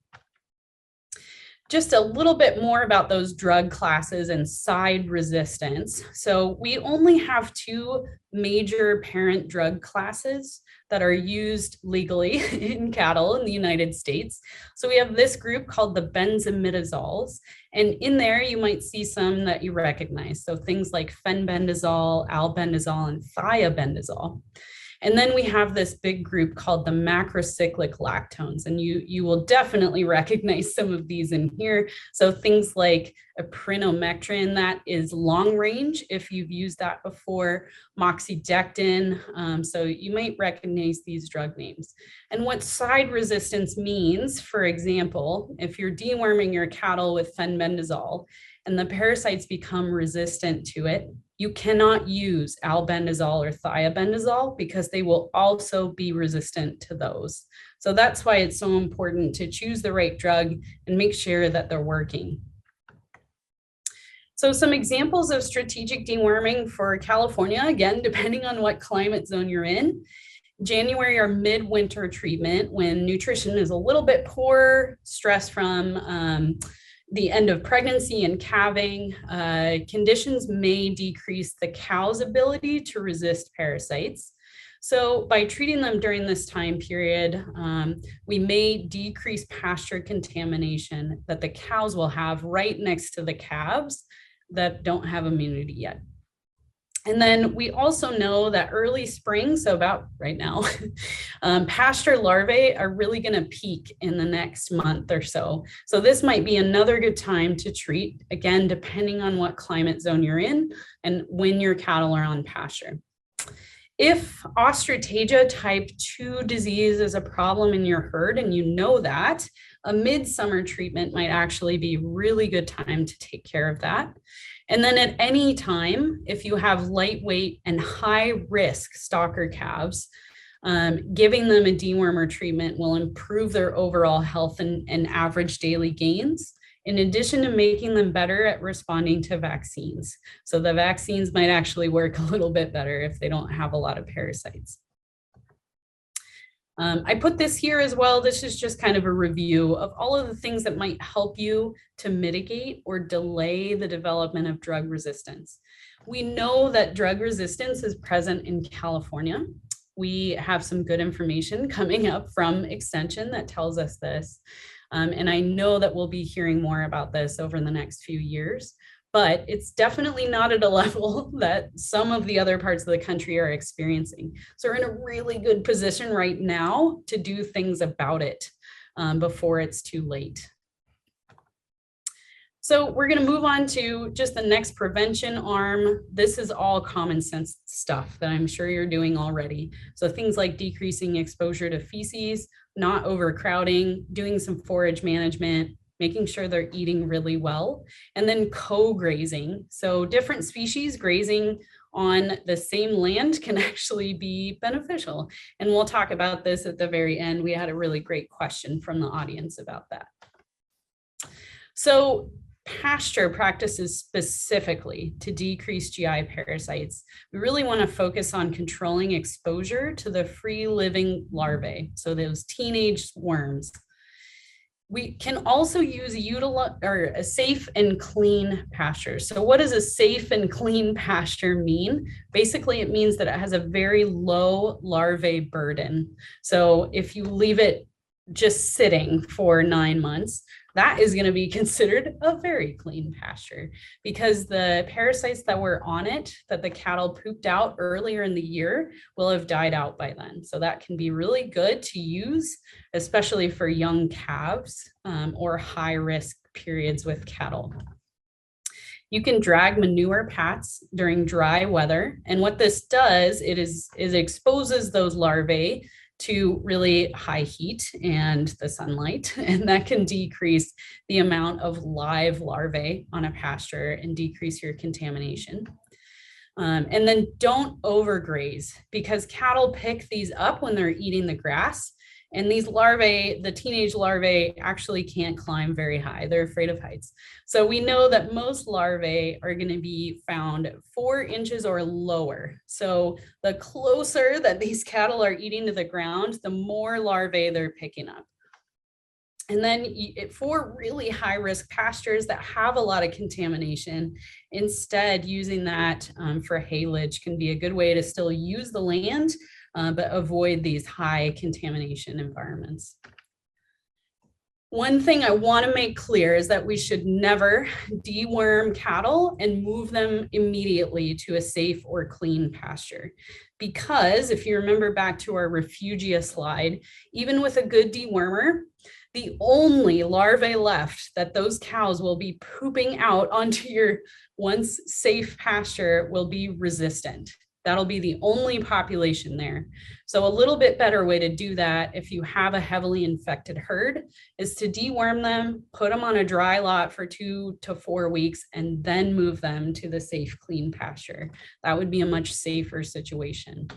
Just a little bit more about those drug classes and side resistance. So we only have 2 major parent drug classes that are used legally in cattle in the United States. So we have this group called the benzimidazoles, and in there you might see some that you recognize. So things like fenbendazole, albendazole, and thiabendazole. And then we have this big group called the macrocyclic lactones, and you will definitely recognize some of these in here. So things like aprinomectin, that is long range if you've used that before, moxidectin. So you might recognize these drug names. And what side resistance means, for example, if you're deworming your cattle with fenbendazole and the parasites become resistant to it, you cannot use albendazole or thiabendazole because they will also be resistant to those. So that's why it's so important to choose the right drug and make sure that they're working. So some examples of strategic deworming for California, again, depending on what climate zone you're in. January or midwinter treatment when nutrition is a little bit poor, stress from the end of pregnancy and calving, conditions may decrease the cow's ability to resist parasites. So by treating them during this time period, we may decrease pasture contamination that the cows will have right next to the calves that don't have immunity yet. And then we also know that early spring, so about right now, pasture larvae are really going to peak in the next month or so. So this might be another good time to treat, again, depending on what climate zone you're in and when your cattle are on pasture. If Ostratagia type 2 disease is a problem in your herd and you know that, a midsummer treatment might actually be a really good time to take care of that. And then at any time, if you have lightweight and high risk stalker calves, giving them a dewormer treatment will improve their overall health and average daily gains, in addition to making them better at responding to vaccines. So the vaccines might actually work a little bit better if they don't have a lot of parasites. I put this here as well. This is just kind of a review of all of the things that might help you to mitigate or delay the development of drug resistance. We know that drug resistance is present in California. We have some good information coming up from Extension that tells us this. And I know that we'll be hearing more about this over the next few years, but it's definitely not at a level that some of the other parts of the country are experiencing. So we're in a really good position right now to do things about it before it's too late. So we're going to move on to just the next prevention arm. This is all common sense stuff that I'm sure you're doing already. So things like decreasing exposure to feces, not overcrowding, doing some forage management, making sure they're eating really well, and then co-grazing. So different species grazing on the same land can actually be beneficial. And we'll talk about this at the very end. We had a really great question from the audience about that. So pasture practices specifically to decrease GI parasites. We really want to focus on controlling exposure to the free living larvae, so those teenage worms. We can also use a safe and clean pasture. So what does a safe and clean pasture mean? Basically, it means that it has a very low larvae burden. So if you leave it just sitting for 9 months, that is going to be considered a very clean pasture because the parasites that were on it that the cattle pooped out earlier in the year will have died out by then. So that can be really good to use, especially for young calves or high risk periods with cattle. You can drag manure pats during dry weather. And what this does, it exposes those larvae to really high heat and the sunlight, and that can decrease the amount of live larvae on a pasture and decrease your contamination. And then don't overgraze because cattle pick these up when they're eating the grass. And these larvae, the teenage larvae, actually can't climb very high. They're afraid of heights. So we know that most larvae are going to be found 4 inches or lower. So the closer that these cattle are eating to the ground, the more larvae they're picking up. And then for really high risk pastures that have a lot of contamination, instead using that for haylage can be a good way to still use the land, but avoid these high contamination environments. One thing I want to make clear is that we should never deworm cattle and move them immediately to a safe or clean pasture. Because if you remember back to our refugia slide, even with a good dewormer, the only larvae left that those cows will be pooping out onto your once safe pasture will be resistant. That'll be the only population there. So a little bit better way to do that if you have a heavily infected herd is to deworm them, put them on a dry lot for 2 to 4 weeks, and then move them to the safe, clean pasture. That would be a much safer situation.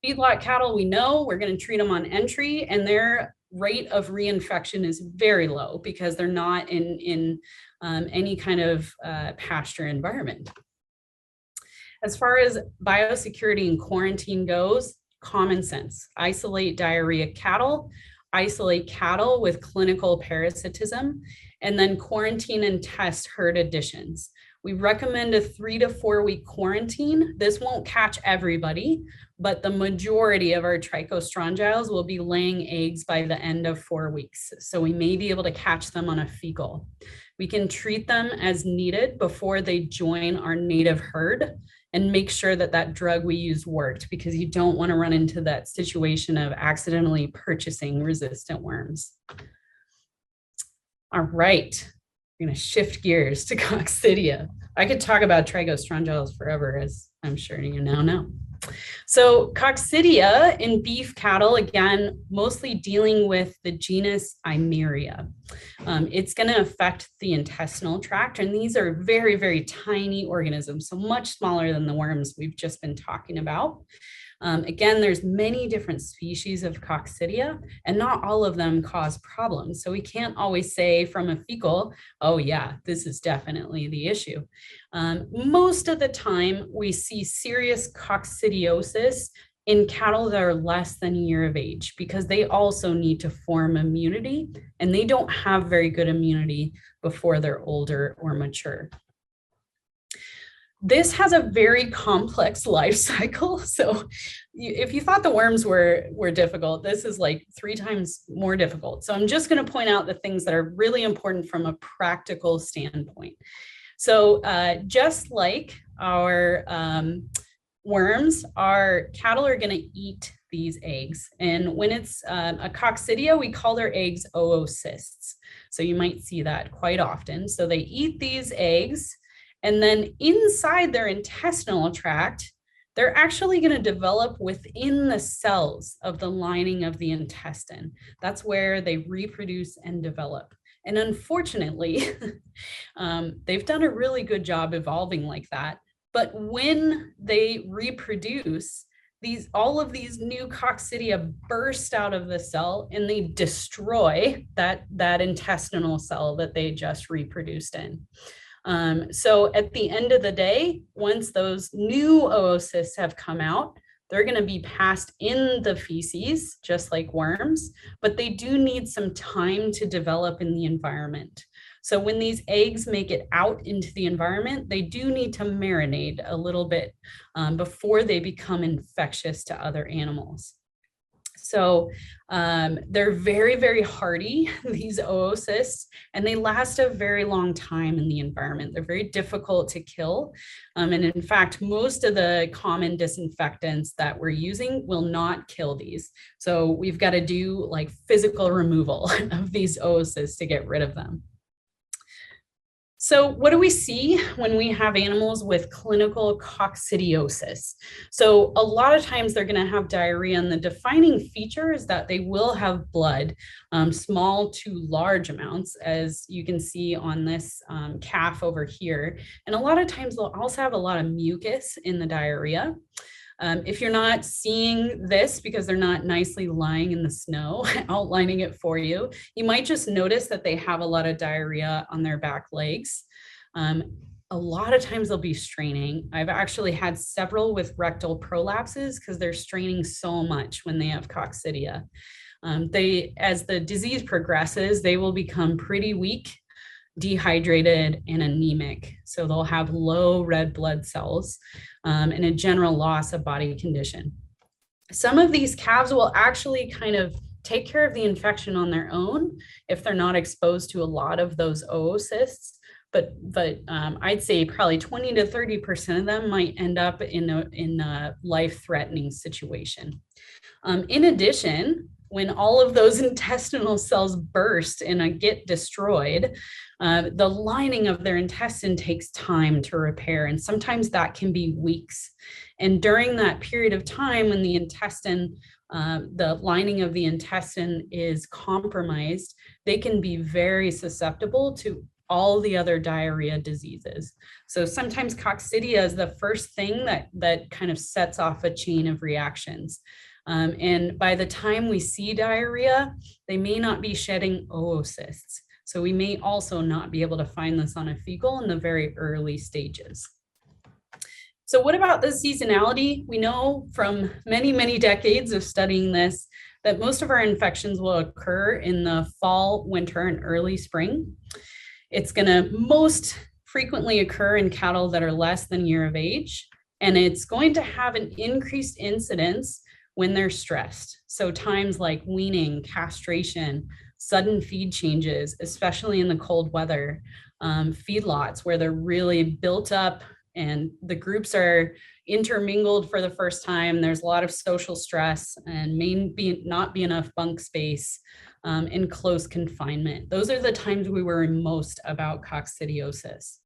Feedlot cattle, we know we're going to treat them on entry, and their rate of reinfection is very low because they're not in any kind of pasture environment. As far as biosecurity and quarantine goes, common sense. Isolate diarrhea cattle, isolate cattle with clinical parasitism, and then quarantine and test herd additions. We recommend a 3 to 4 week quarantine. This won't catch everybody, but the majority of our trichostrongyles will be laying eggs by the end of 4 weeks. So we may be able to catch them on a fecal. We can treat them as needed before they join our native herd and make sure that that drug we used worked, because you don't want to run into that situation of accidentally purchasing resistant worms. All right, we're going to shift gears to coccidia. I could talk about trichostrongyles forever, as I'm sure you now know. So coccidia in beef cattle, again, mostly dealing with the genus Eimeria. It's going to affect the intestinal tract, and these are very, very tiny organisms, so much smaller than the worms we've just been talking about. Again, there's many different species of coccidia, and not all of them cause problems. So we can't always say from a fecal, oh yeah, this is definitely the issue. Most of the time, we see serious coccidiosis in cattle that are less than a year of age, because they also need to form immunity, and they don't have very good immunity before they're older or mature. This has a very complex life cycle. So if you thought the worms were difficult, this is like 3 times more difficult. So I'm just going to point out the things that are really important from a practical standpoint. So just like our worms, our cattle are going to eat these eggs. And when it's a coccidia, we call their eggs oocysts. So you might see that quite often. So they eat these eggs. And then inside their intestinal tract, they're actually going to develop within the cells of the lining of the intestine. That's where they reproduce and develop. And unfortunately, they've done a really good job evolving like that. But when they reproduce, all of these new coccidia burst out of the cell, and they destroy that intestinal cell that they just reproduced in. So at the end of the day, once those new oocysts have come out, they're going to be passed in the feces, just like worms, but they do need some time to develop in the environment. So when these eggs make it out into the environment, they do need to marinate a little bit before they become infectious to other animals. So they're very, very hardy, these oocysts, and they last a very long time in the environment. They're very difficult to kill. And in fact, most of the common disinfectants that we're using will not kill these. So we've got to do like physical removal of these oocysts to get rid of them. So what do we see when we have animals with clinical coccidiosis? So a lot of times they're going to have diarrhea, and the defining feature is that they will have blood, small to large amounts, as you can see on this calf over here. And a lot of times they'll also have a lot of mucus in the diarrhea. If you're not seeing this because they're not nicely lying in the snow, outlining it for you, you might just notice that they have a lot of diarrhea on their back legs. A lot of times they'll be straining. I've actually had several with rectal prolapses because they're straining so much when they have coccidia. As the disease progresses, they will become pretty weak, dehydrated, and anemic. So they'll have low red blood cells and a general loss of body condition. Some of these calves will actually kind of take care of the infection on their own if they're not exposed to a lot of those oocysts. But I'd say probably 20 to 30% of them might end up in a life-threatening situation. In addition, when all of those intestinal cells burst and get destroyed, the lining of their intestine takes time to repair, and sometimes that can be weeks. And during that period of time when the intestine, the lining of the intestine is compromised, they can be very susceptible to all the other diarrhea diseases. So sometimes coccidia is the first thing that kind of sets off a chain of reactions. And by the time we see diarrhea, they may not be shedding oocysts. So we may also not be able to find this on a fecal in the very early stages. So what about the seasonality? We know from many, many decades of studying this that most of our infections will occur in the fall, winter, and early spring. It's going to most frequently occur in cattle that are less than a year of age, and it's going to have an increased incidence when they're stressed. So times like weaning, castration, sudden feed changes, especially in the cold weather, feedlots where they're really built up and the groups are intermingled for the first time. There's a lot of social stress and may not be enough bunk space. In close confinement. Those are the times we worry most about coccidiosis.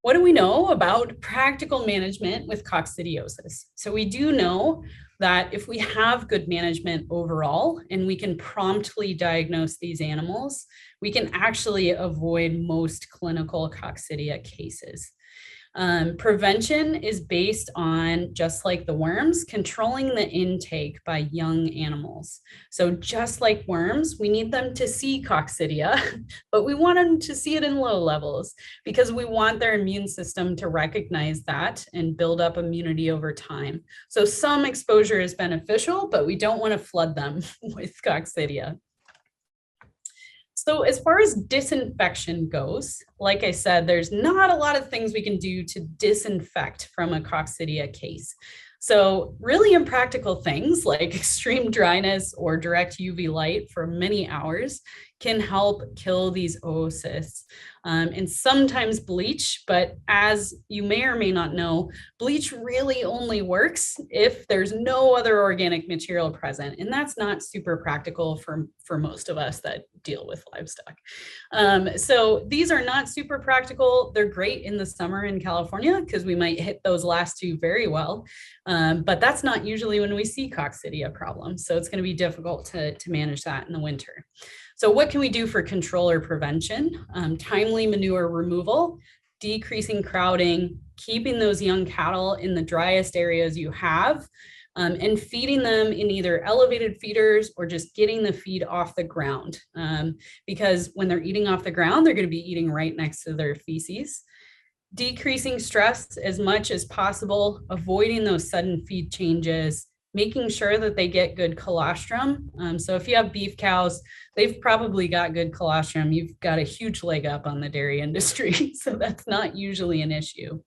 What do we know about practical management with coccidiosis? So we do know that if we have good management overall and we can promptly diagnose these animals, we can actually avoid most clinical coccidia cases. Prevention is based on, just like the worms, controlling the intake by young animals. So just like worms, we need them to see coccidia, but we want them to see it in low levels because we want their immune system to recognize that and build up immunity over time. So some exposure is beneficial, but we don't want to flood them with coccidia. So as far as disinfection goes, like I said, there's not a lot of things we can do to disinfect from a coccidia case. So really impractical things like extreme dryness or direct UV light for many hours can help kill these oocysts. And sometimes bleach, but as you may or may not know, bleach really only works if there's no other organic material present. And that's not super practical for most of us that deal with livestock. So these are not super practical. They're great in the summer in California because we might hit those last two very well. But that's not usually when we see coccidia problems. So it's going to be difficult to manage that in the winter. So what can we do for control or prevention? Timely manure removal, decreasing crowding, keeping those young cattle in the driest areas you have, and feeding them in either elevated feeders or just getting the feed off the ground. Because when they're eating off the ground, they're going to be eating right next to their feces. Decreasing stress as much as possible, avoiding those sudden feed changes, making sure that they get good colostrum. So if you have beef cows, they've probably got good colostrum. You've got a huge leg up on the dairy industry. So that's not usually an issue.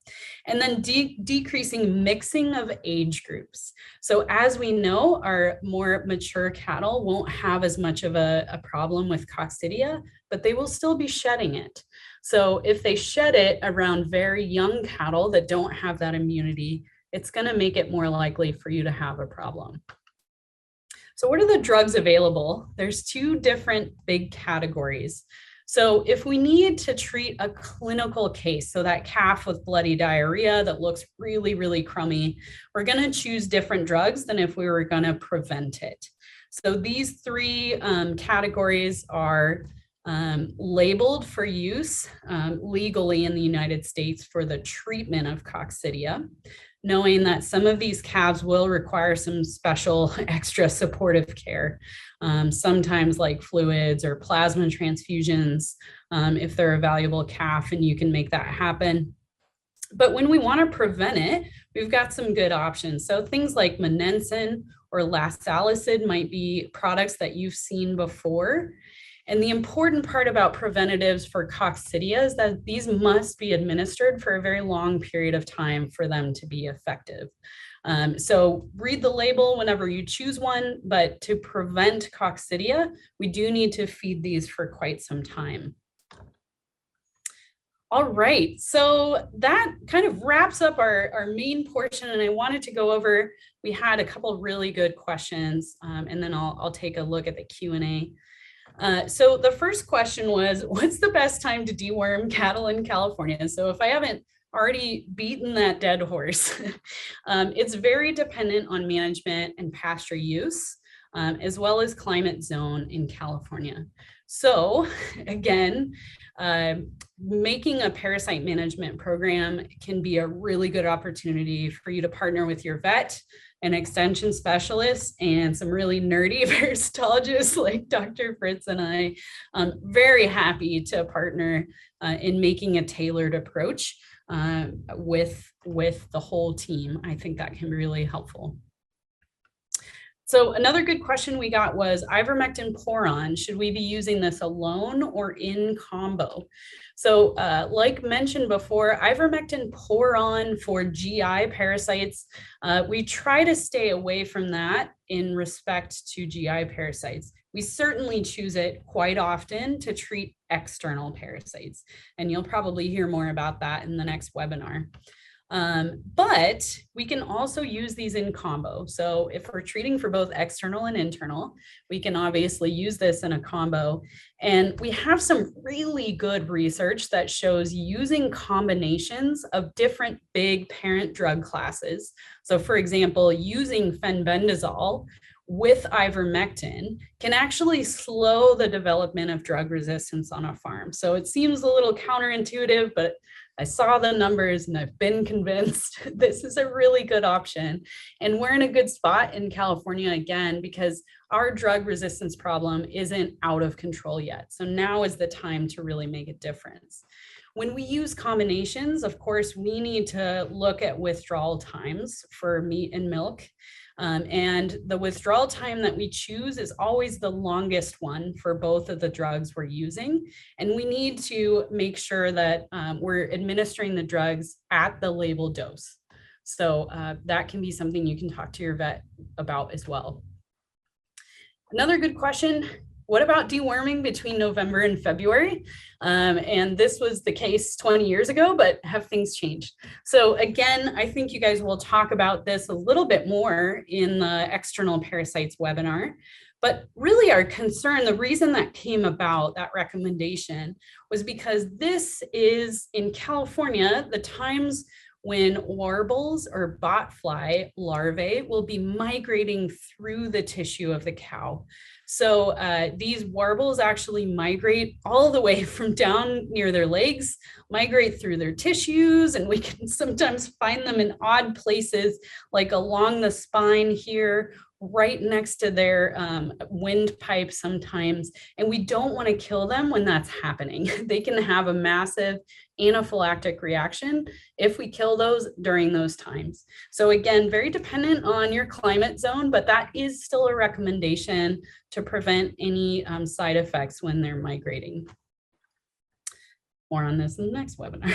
And then decreasing mixing of age groups. So as we know, our more mature cattle won't have as much of a problem with coccidia, but they will still be shedding it. So if they shed it around very young cattle that don't have that immunity, it's going to make it more likely for you to have a problem. So what are the drugs available? There's two different big categories. So if we need to treat a clinical case, so that calf with bloody diarrhea that looks really, really crummy, we're going to choose different drugs than if we were going to prevent it. So these three categories are labeled for use legally in the United States for the treatment of coccidia, knowing that some of these calves will require some special extra supportive care, sometimes like fluids or plasma transfusions, if they're a valuable calf and you can make that happen. But when we want to prevent it, we've got some good options. So things like monensin or lasalicid might be products that you've seen before. And the important part about preventatives for coccidia is that these must be administered for a very long period of time for them to be effective. So read the label whenever you choose one, but to prevent coccidia, we do need to feed these for quite some time. All right, so that kind of wraps up our main portion, and I wanted to go over, we had a couple really good questions, and then I'll take a look at the Q&A. So the first question was, what's the best time to deworm cattle in California? So if I haven't already beaten that dead horse, it's very dependent on management and pasture use, as well as climate zone in California. So again, making a parasite management program can be a really good opportunity for you to partner with your vet, an extension specialist, and some really nerdy parasitologists like Dr. Fritz and I. I'm very happy to partner in making a tailored approach with the whole team. I think that can be really helpful. So another good question we got was ivermectin pour-on. Should we be using this alone or in combo? So like mentioned before, ivermectin pour-on for GI parasites, we try to stay away from that in respect to GI parasites. We certainly choose it quite often to treat external parasites, and you'll probably hear more about that in the next webinar. But we can also use these in combo. So if we're treating for both external and internal, we can obviously use this in a combo. And we have some really good research that shows using combinations of different big parent drug classes. So for example, using fenbendazole with ivermectin can actually slow the development of drug resistance on a farm. So it seems a little counterintuitive, but I saw the numbers and I've been convinced this is a really good option. And we're in a good spot in California again, because our drug resistance problem isn't out of control yet. So now is the time to really make a difference. When we use combinations, of course, we need to look at withdrawal times for meat and milk. And the withdrawal time that we choose is always the longest one for both of the drugs we're using. And we need to make sure that we're administering the drugs at the label dose. So that can be something you can talk to your vet about as well. Another good question, what about deworming between November and February? And this was the case 20 years ago, but have things changed? So again, I think you guys will talk about this a little bit more in the external parasites webinar. But really our concern, the reason that came about, that recommendation, was because this is in California, the times when warbles or botfly larvae will be migrating through the tissue of the cow. So these warbles actually migrate all the way from down near their legs, migrate through their tissues, and we can sometimes find them in odd places, like along the spine here, right next to their windpipe sometimes. And we don't want to kill them when that's happening. They can have a massive anaphylactic reaction if we kill those during those times. So again, very dependent on your climate zone, but that is still a recommendation to prevent any side effects when they're migrating. More on this in the next webinar.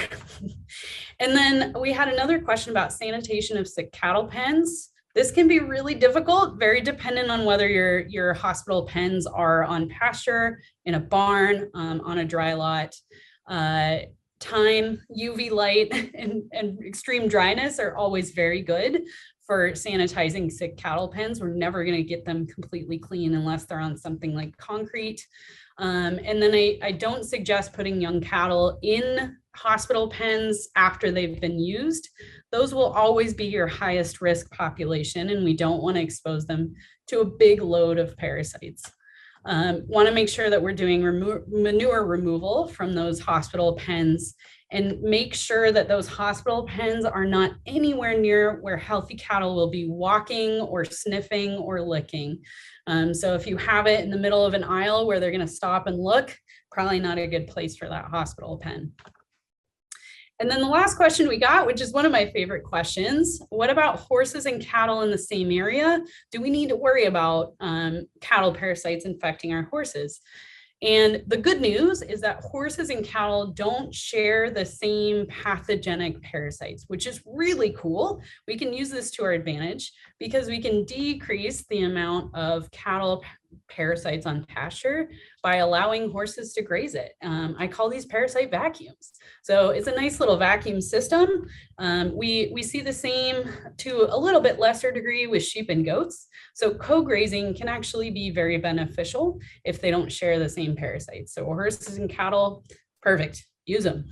And then we had another question about sanitation of sick cattle pens. This can be really difficult, very dependent on whether your hospital pens are on pasture, in a barn, on a dry lot. Time, UV light, and extreme dryness are always very good for sanitizing sick cattle pens. We're never going to get them completely clean unless they're on something like concrete. And then I don't suggest putting young cattle in hospital pens after they've been used. Those will always be your highest risk population, and we don't want to expose them to a big load of parasites. Want to make sure that we're doing manure removal from those hospital pens, and make sure that those hospital pens are not anywhere near where healthy cattle will be walking or sniffing or licking. So if you have it in the middle of an aisle where they're going to stop and look, probably not a good place for that hospital pen. And then the last question we got, which is one of my favorite questions, what about horses and cattle in the same area? Do we need to worry about cattle parasites infecting our horses? And the good news is that horses and cattle don't share the same pathogenic parasites, which is really cool. We can use this to our advantage because we can decrease the amount of cattle parasites on pasture by allowing horses to graze it. I call these parasite vacuums. So it's a nice little vacuum system. We see the same to a little bit lesser degree with sheep and goats. So co-grazing can actually be very beneficial if they don't share the same parasites. So horses and cattle, perfect, use them.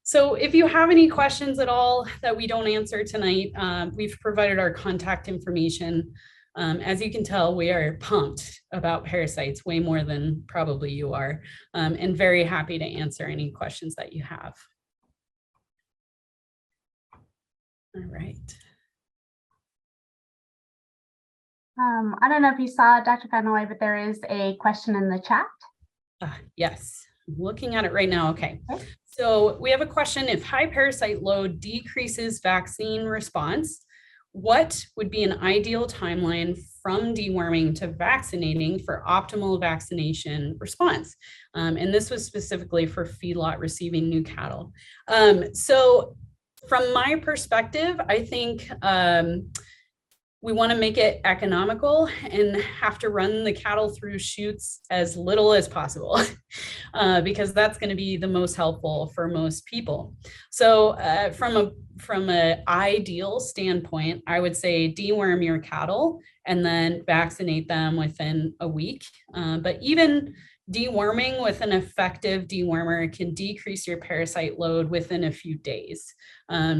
So if you have any questions at all that we don't answer tonight, we've provided our contact information. As you can tell, we are pumped about parasites way more than probably you are, and very happy to answer any questions that you have. All right. I don't know if you saw it, Dr. VanHoy, but there is a question in the chat. Yes, I'm looking at it right now. Okay. So we have a question. If high parasite load decreases vaccine response, what would be an ideal timeline from deworming to vaccinating for optimal vaccination response? And this was specifically for feedlot receiving new cattle. So from my perspective, I think we want to make it economical and have to run the cattle through chutes as little as possible because that's going to be the most helpful for most people. So from an ideal standpoint, I would say deworm your cattle and then vaccinate them within a week. But even deworming with an effective dewormer can decrease your parasite load within a few days.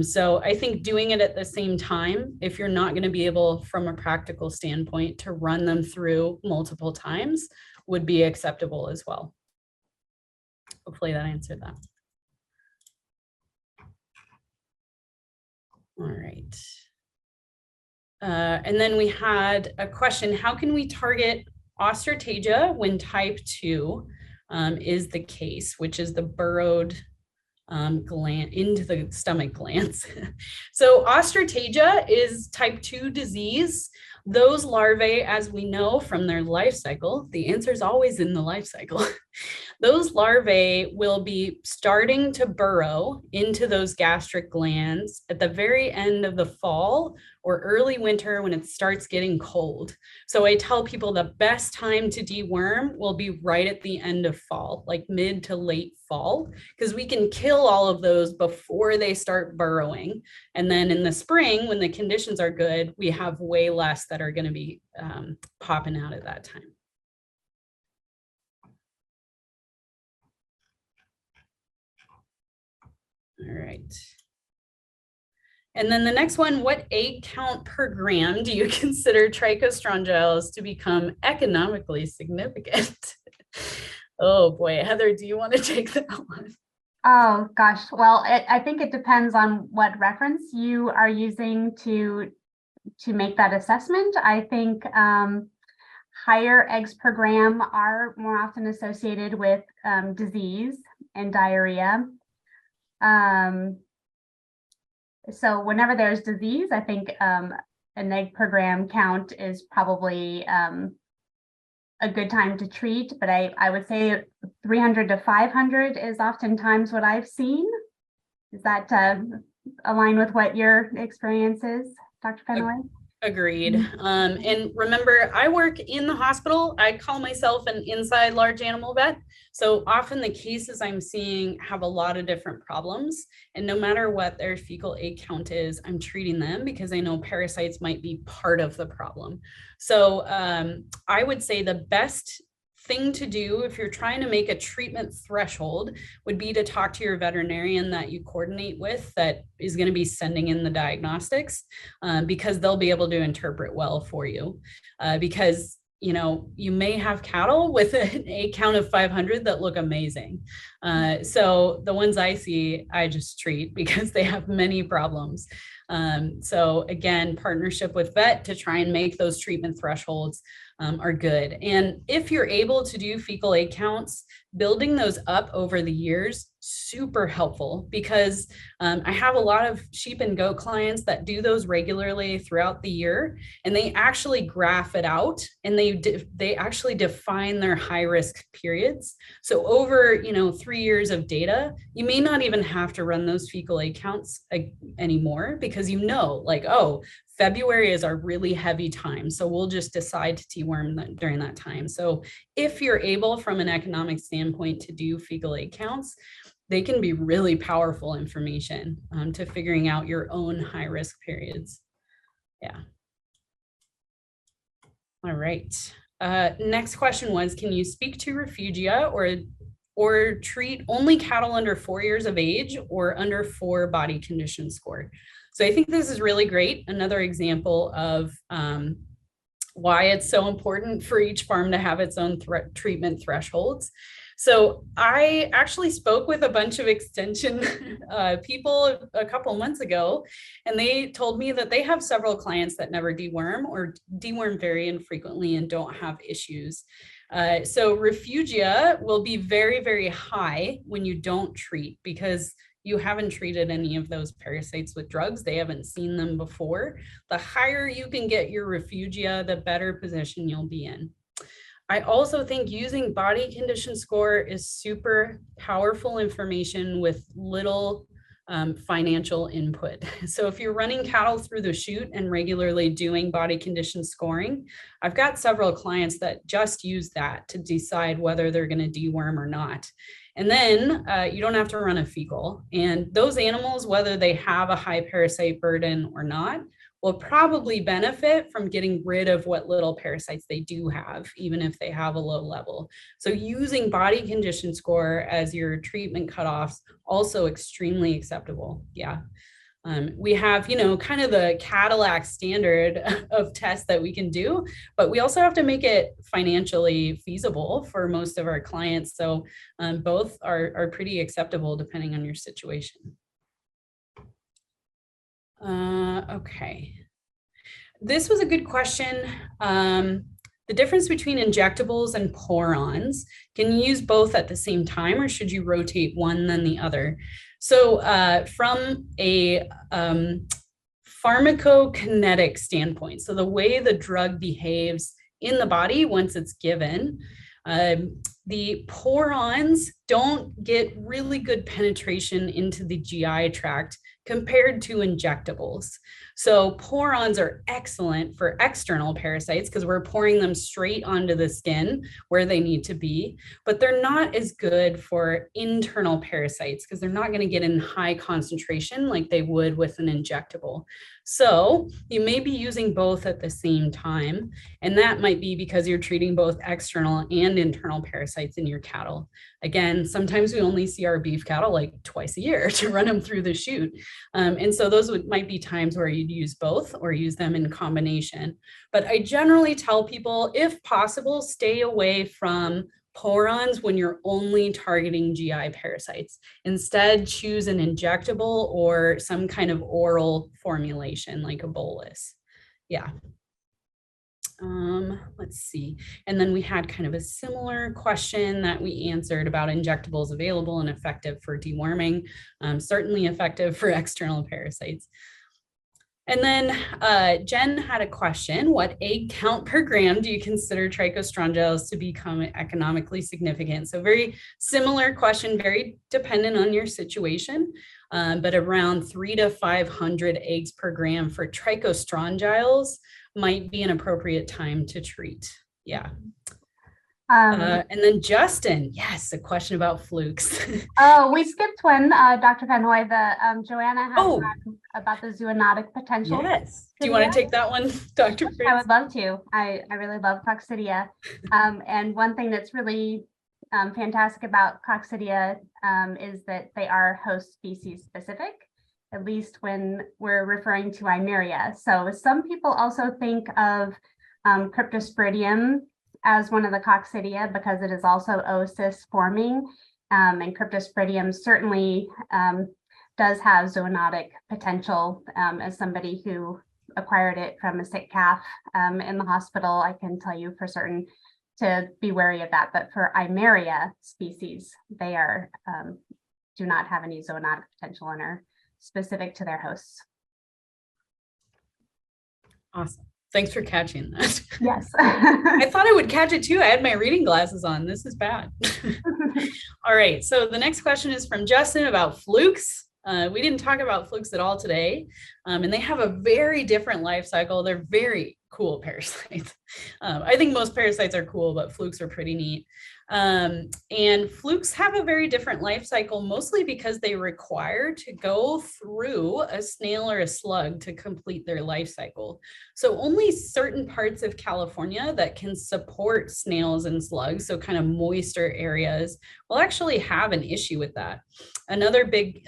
So I think doing it at the same time, if you're not going to be able, from a practical standpoint, to run them through multiple times, would be acceptable as well. Hopefully that answered that. All right. And then we had a question, how can we target osteotagia when type 2 is the case, which is the burrowed gland into the stomach glands. So osteotagia is type 2 disease. Those larvae, as we know from their life cycle, the answer is always in the life cycle. Those larvae will be starting to burrow into those gastric glands at the very end of the fall or early winter when it starts getting cold. So I tell people the best time to deworm will be right at the end of fall, like mid to late fall, because we can kill all of those before they start burrowing. And then in the spring, when the conditions are good, we have way less that are going to be popping out at that time. All right. And then the next one, what egg count per gram do you consider trichostrongyles to become economically significant? Oh boy, Heather, do you want to take that one? Oh gosh, well, I think it depends on what reference you are using to make that assessment. I think higher eggs per gram are more often associated with disease and diarrhea. So whenever there's disease, I think an egg per gram count is probably a good time to treat, but I would say 300 to 500 is oftentimes what I've seen. Does that align with what your experience is, Dr. VanHoy? Agreed. And remember, I work in the hospital. I call myself an inside large animal vet. So often the cases I'm seeing have a lot of different problems. And no matter what their fecal egg count is, I'm treating them because I know parasites might be part of the problem. So I would say the best thing to do if you're trying to make a treatment threshold would be to talk to your veterinarian that you coordinate with that is going to be sending in the diagnostics because they'll be able to interpret well for you because you know you may have cattle with an egg count of 500 that look amazing. So the ones I see I just treat because they have many problems. So again, partnership with vet to try and make those treatment thresholds. are good. And if you're able to do fecal egg counts, building those up over the years, super helpful, because I have a lot of sheep and goat clients that do those regularly throughout the year, and they actually graph it out, and they actually define their high risk periods. So over 3 years of data, you may not even have to run those fecal egg counts anymore, because like, oh, February is our really heavy time, so we'll just decide to deworm during that time. So if you're able, from an economic standpoint, to do fecal egg counts, they can be really powerful information to figuring out your own high risk periods. Yeah. All right. Next question was, can you speak to refugia or treat only cattle under 4 years of age or under 4 body condition score? So I think this is really great. Another example of why it's so important for each farm to have its own treatment thresholds. So I actually spoke with a bunch of extension people a couple months ago, and they told me that they have several clients that never deworm or deworm very infrequently and don't have issues. So refugia will be very, very high when you don't treat, because you haven't treated any of those parasites with drugs. They haven't seen them before. The higher you can get your refugia, the better position you'll be in. I also think using body condition score is super powerful information with little financial input. So if you're running cattle through the chute and regularly doing body condition scoring, I've got several clients that just use that to decide whether they're going to deworm or not. And then you don't have to run a fecal. And those animals, whether they have a high parasite burden or not, will probably benefit from getting rid of what little parasites they do have, even if they have a low level. So using body condition score as your treatment cutoffs, also extremely acceptable. Yeah. We have, kind of the Cadillac standard of tests that we can do, but we also have to make it financially feasible for most of our clients. So both are pretty acceptable depending on your situation. Okay. This was a good question. The difference between injectables and pour-ons, can you use both at the same time, or should you rotate one then the other? So from a pharmacokinetic standpoint, so the way the drug behaves in the body once it's given, the pour-ons don't get really good penetration into the GI tract compared to injectables. So pour-ons are excellent for external parasites because we're pouring them straight onto the skin where they need to be, but they're not as good for internal parasites because they're not going to get in high concentration like they would with an injectable. So you may be using both at the same time, and that might be because you're treating both external and internal parasites in your cattle. Again, sometimes we only see our beef cattle like twice a year to run them through the chute. And so those might be times where you'd use both or use them in combination. But I generally tell people, if possible, stay away from pour-ons when you're only targeting GI parasites. Instead, choose an injectable or some kind of oral formulation like a bolus. Yeah. Let's see. And then we had kind of a similar question that we answered about injectables available and effective for deworming, certainly effective for external parasites. And then Jen had a question: what egg count per gram do you consider trichostrongyles to become economically significant? So very similar question, very dependent on your situation, but around 300 to 500 eggs per gram for trichostrongyles might be an appropriate time to treat. Yeah. And then Justin, yes, a question about flukes. Oh, we skipped one, Dr. VanHoy. Joanna had about the zoonotic potential. Yes. Do you want to take that one, Dr. Fritz? I would love to. I really love coccidia. And one thing that's really fantastic about coccidia is that they are host species specific, at least when we're referring to Eimeria. So some people also think of Cryptosporidium as one of the coccidia because it is also oocyst forming, and Cryptosporidium certainly does have zoonotic potential as somebody who acquired it from a sick calf in the hospital, I can tell you for certain to be wary of that. But for Eimeria species, they are do not have any zoonotic potential and are specific to their hosts. Awesome. Thanks for catching that. Yes. I thought I would catch it too. I had my reading glasses on. This is bad. All right. So the next question is from Justin about flukes. We didn't talk about flukes at all today, and they have a very different life cycle. They're very cool parasites. I think most parasites are cool, but flukes are pretty neat. And flukes have a very different life cycle, mostly because they require to go through a snail or a slug to complete their life cycle. So only certain parts of California that can support snails and slugs, so kind of moister areas, will actually have an issue with that. Another big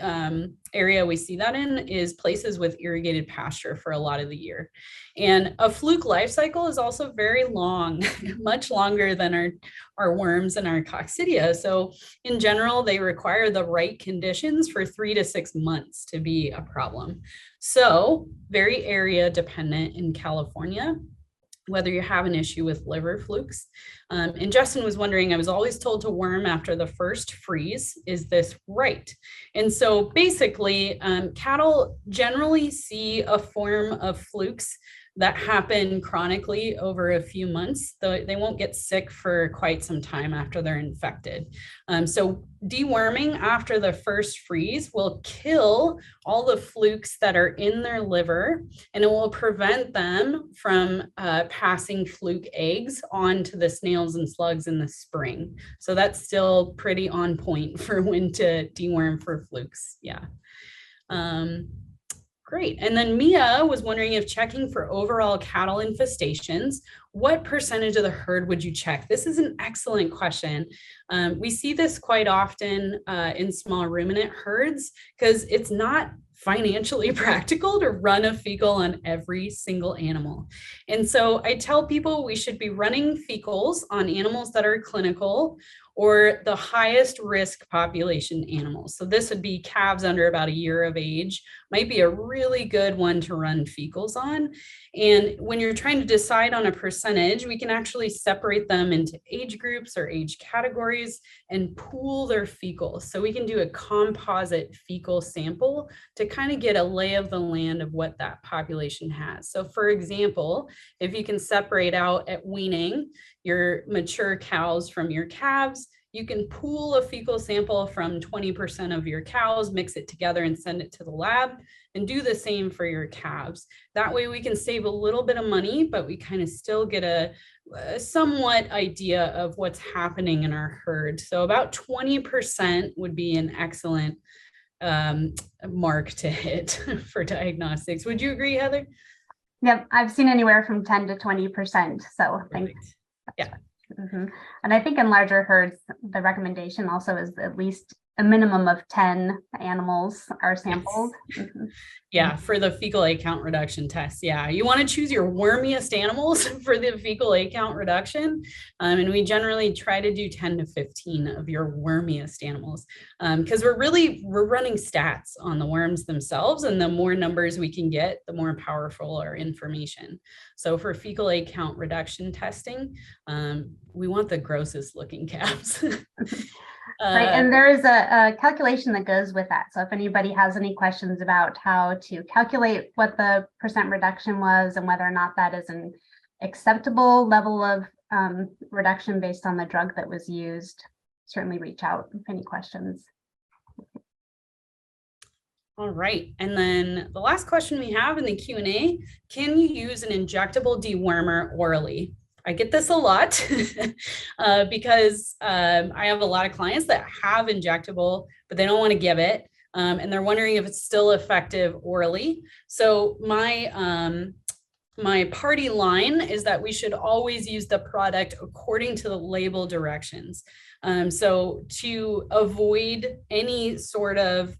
area we see that in is places with irrigated pasture for a lot of the year. And a fluke life cycle is also very long, much longer than our worms and our coccidia. So in general, they require the right conditions for 3 to 6 months to be a problem. So very area dependent in California, whether you have an issue with liver flukes. And Justin was wondering, I was always told to worm after the first freeze. Is this right? And so basically, cattle generally see a form of flukes that happen chronically over a few months, though they won't get sick for quite some time after they're infected. So deworming after the first freeze will kill all the flukes that are in their liver, and it will prevent them from passing fluke eggs on to the snails and slugs in the spring. So that's still pretty on point for when to deworm for flukes. Yeah. Great. And then Mia was wondering if checking for overall cattle infestations, what percentage of the herd would you check? This is an excellent question. We see this quite often in small ruminant herds because it's not financially practical to run a fecal on every single animal. And so I tell people we should be running fecals on animals that are clinical or the highest risk population animals. So this would be calves under about a year of age, might be a really good one to run fecals on. And when you're trying to decide on a percentage, we can actually separate them into age groups or age categories and pool their fecals. So we can do a composite fecal sample to kind of get a lay of the land of what that population has. So for example, if you can separate out at weaning your mature cows from your calves, you can pool a fecal sample from 20% of your cows, mix it together and send it to the lab, and do the same for your calves. That way we can save a little bit of money, but we kind of still get a somewhat idea of what's happening in our herd. So about 20% would be an excellent mark to hit for diagnostics. Would you agree, Heather? Yep, I've seen anywhere from 10 to 20%. So thanks. Yeah. Mm-hmm. And I think in larger herds, the recommendation also is at least a minimum of 10 animals are sampled. Yes. Mm-hmm. Yeah, for the fecal egg count reduction test. Yeah, you want to choose your wormiest animals for the fecal egg count reduction. And we generally try to do 10 to 15 of your wormiest animals because we're running stats on the worms themselves. And the more numbers we can get, the more powerful our information. So for fecal egg count reduction testing, we want the grossest looking calves. Right, and there is a calculation that goes with that. So if anybody has any questions about how to calculate what the percent reduction was and whether or not that is an acceptable level of reduction based on the drug that was used, certainly reach out if any questions. All right, and then the last question we have in the Q&A, can you use an injectable dewormer orally? I get this a lot because I have a lot of clients that have injectable, but they don't want to give it. And they're wondering if it's still effective orally. So my party line is that we should always use the product according to the label directions. So to avoid any sort of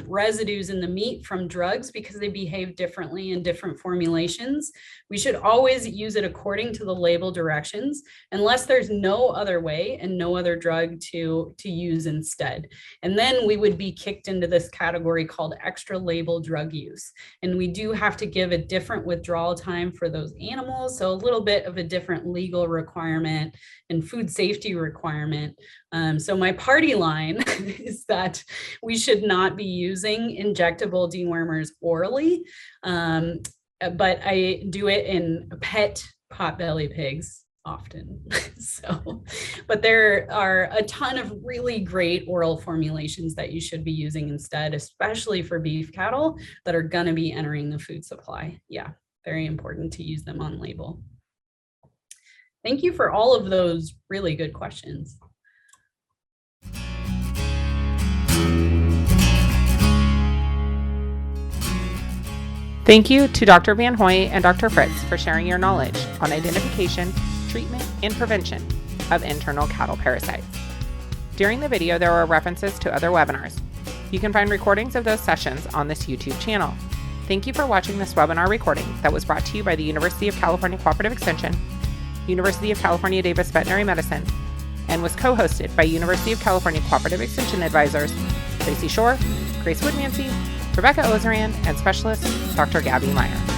residues in the meat from drugs, because they behave differently in different formulations, we should always use it according to the label directions, unless there's no other way and no other drug to use instead. And then we would be kicked into this category called extra label drug use. And we do have to give a different withdrawal time for those animals. So a little bit of a different legal requirement and food safety requirement. So my party line is that we should not be using injectable dewormers orally, but I do it in pet potbelly pigs often. But there are a ton of really great oral formulations that you should be using instead, especially for beef cattle that are going to be entering the food supply. Yeah, very important to use them on label. Thank you for all of those really good questions. Thank you to Dr. VanHoy and Dr. Fritz for sharing your knowledge on identification, treatment, and prevention of internal cattle parasites. During the video, there were references to other webinars. You can find recordings of those sessions on this YouTube channel. Thank you for watching this webinar recording that was brought to you by the University of California Cooperative Extension, University of California Davis Veterinary Medicine, and was co-hosted by University of California Cooperative Extension advisors Tracy Shore, Grace Woodmansey, Rebecca Ozeran, and specialist Dr. Gabby Meyer.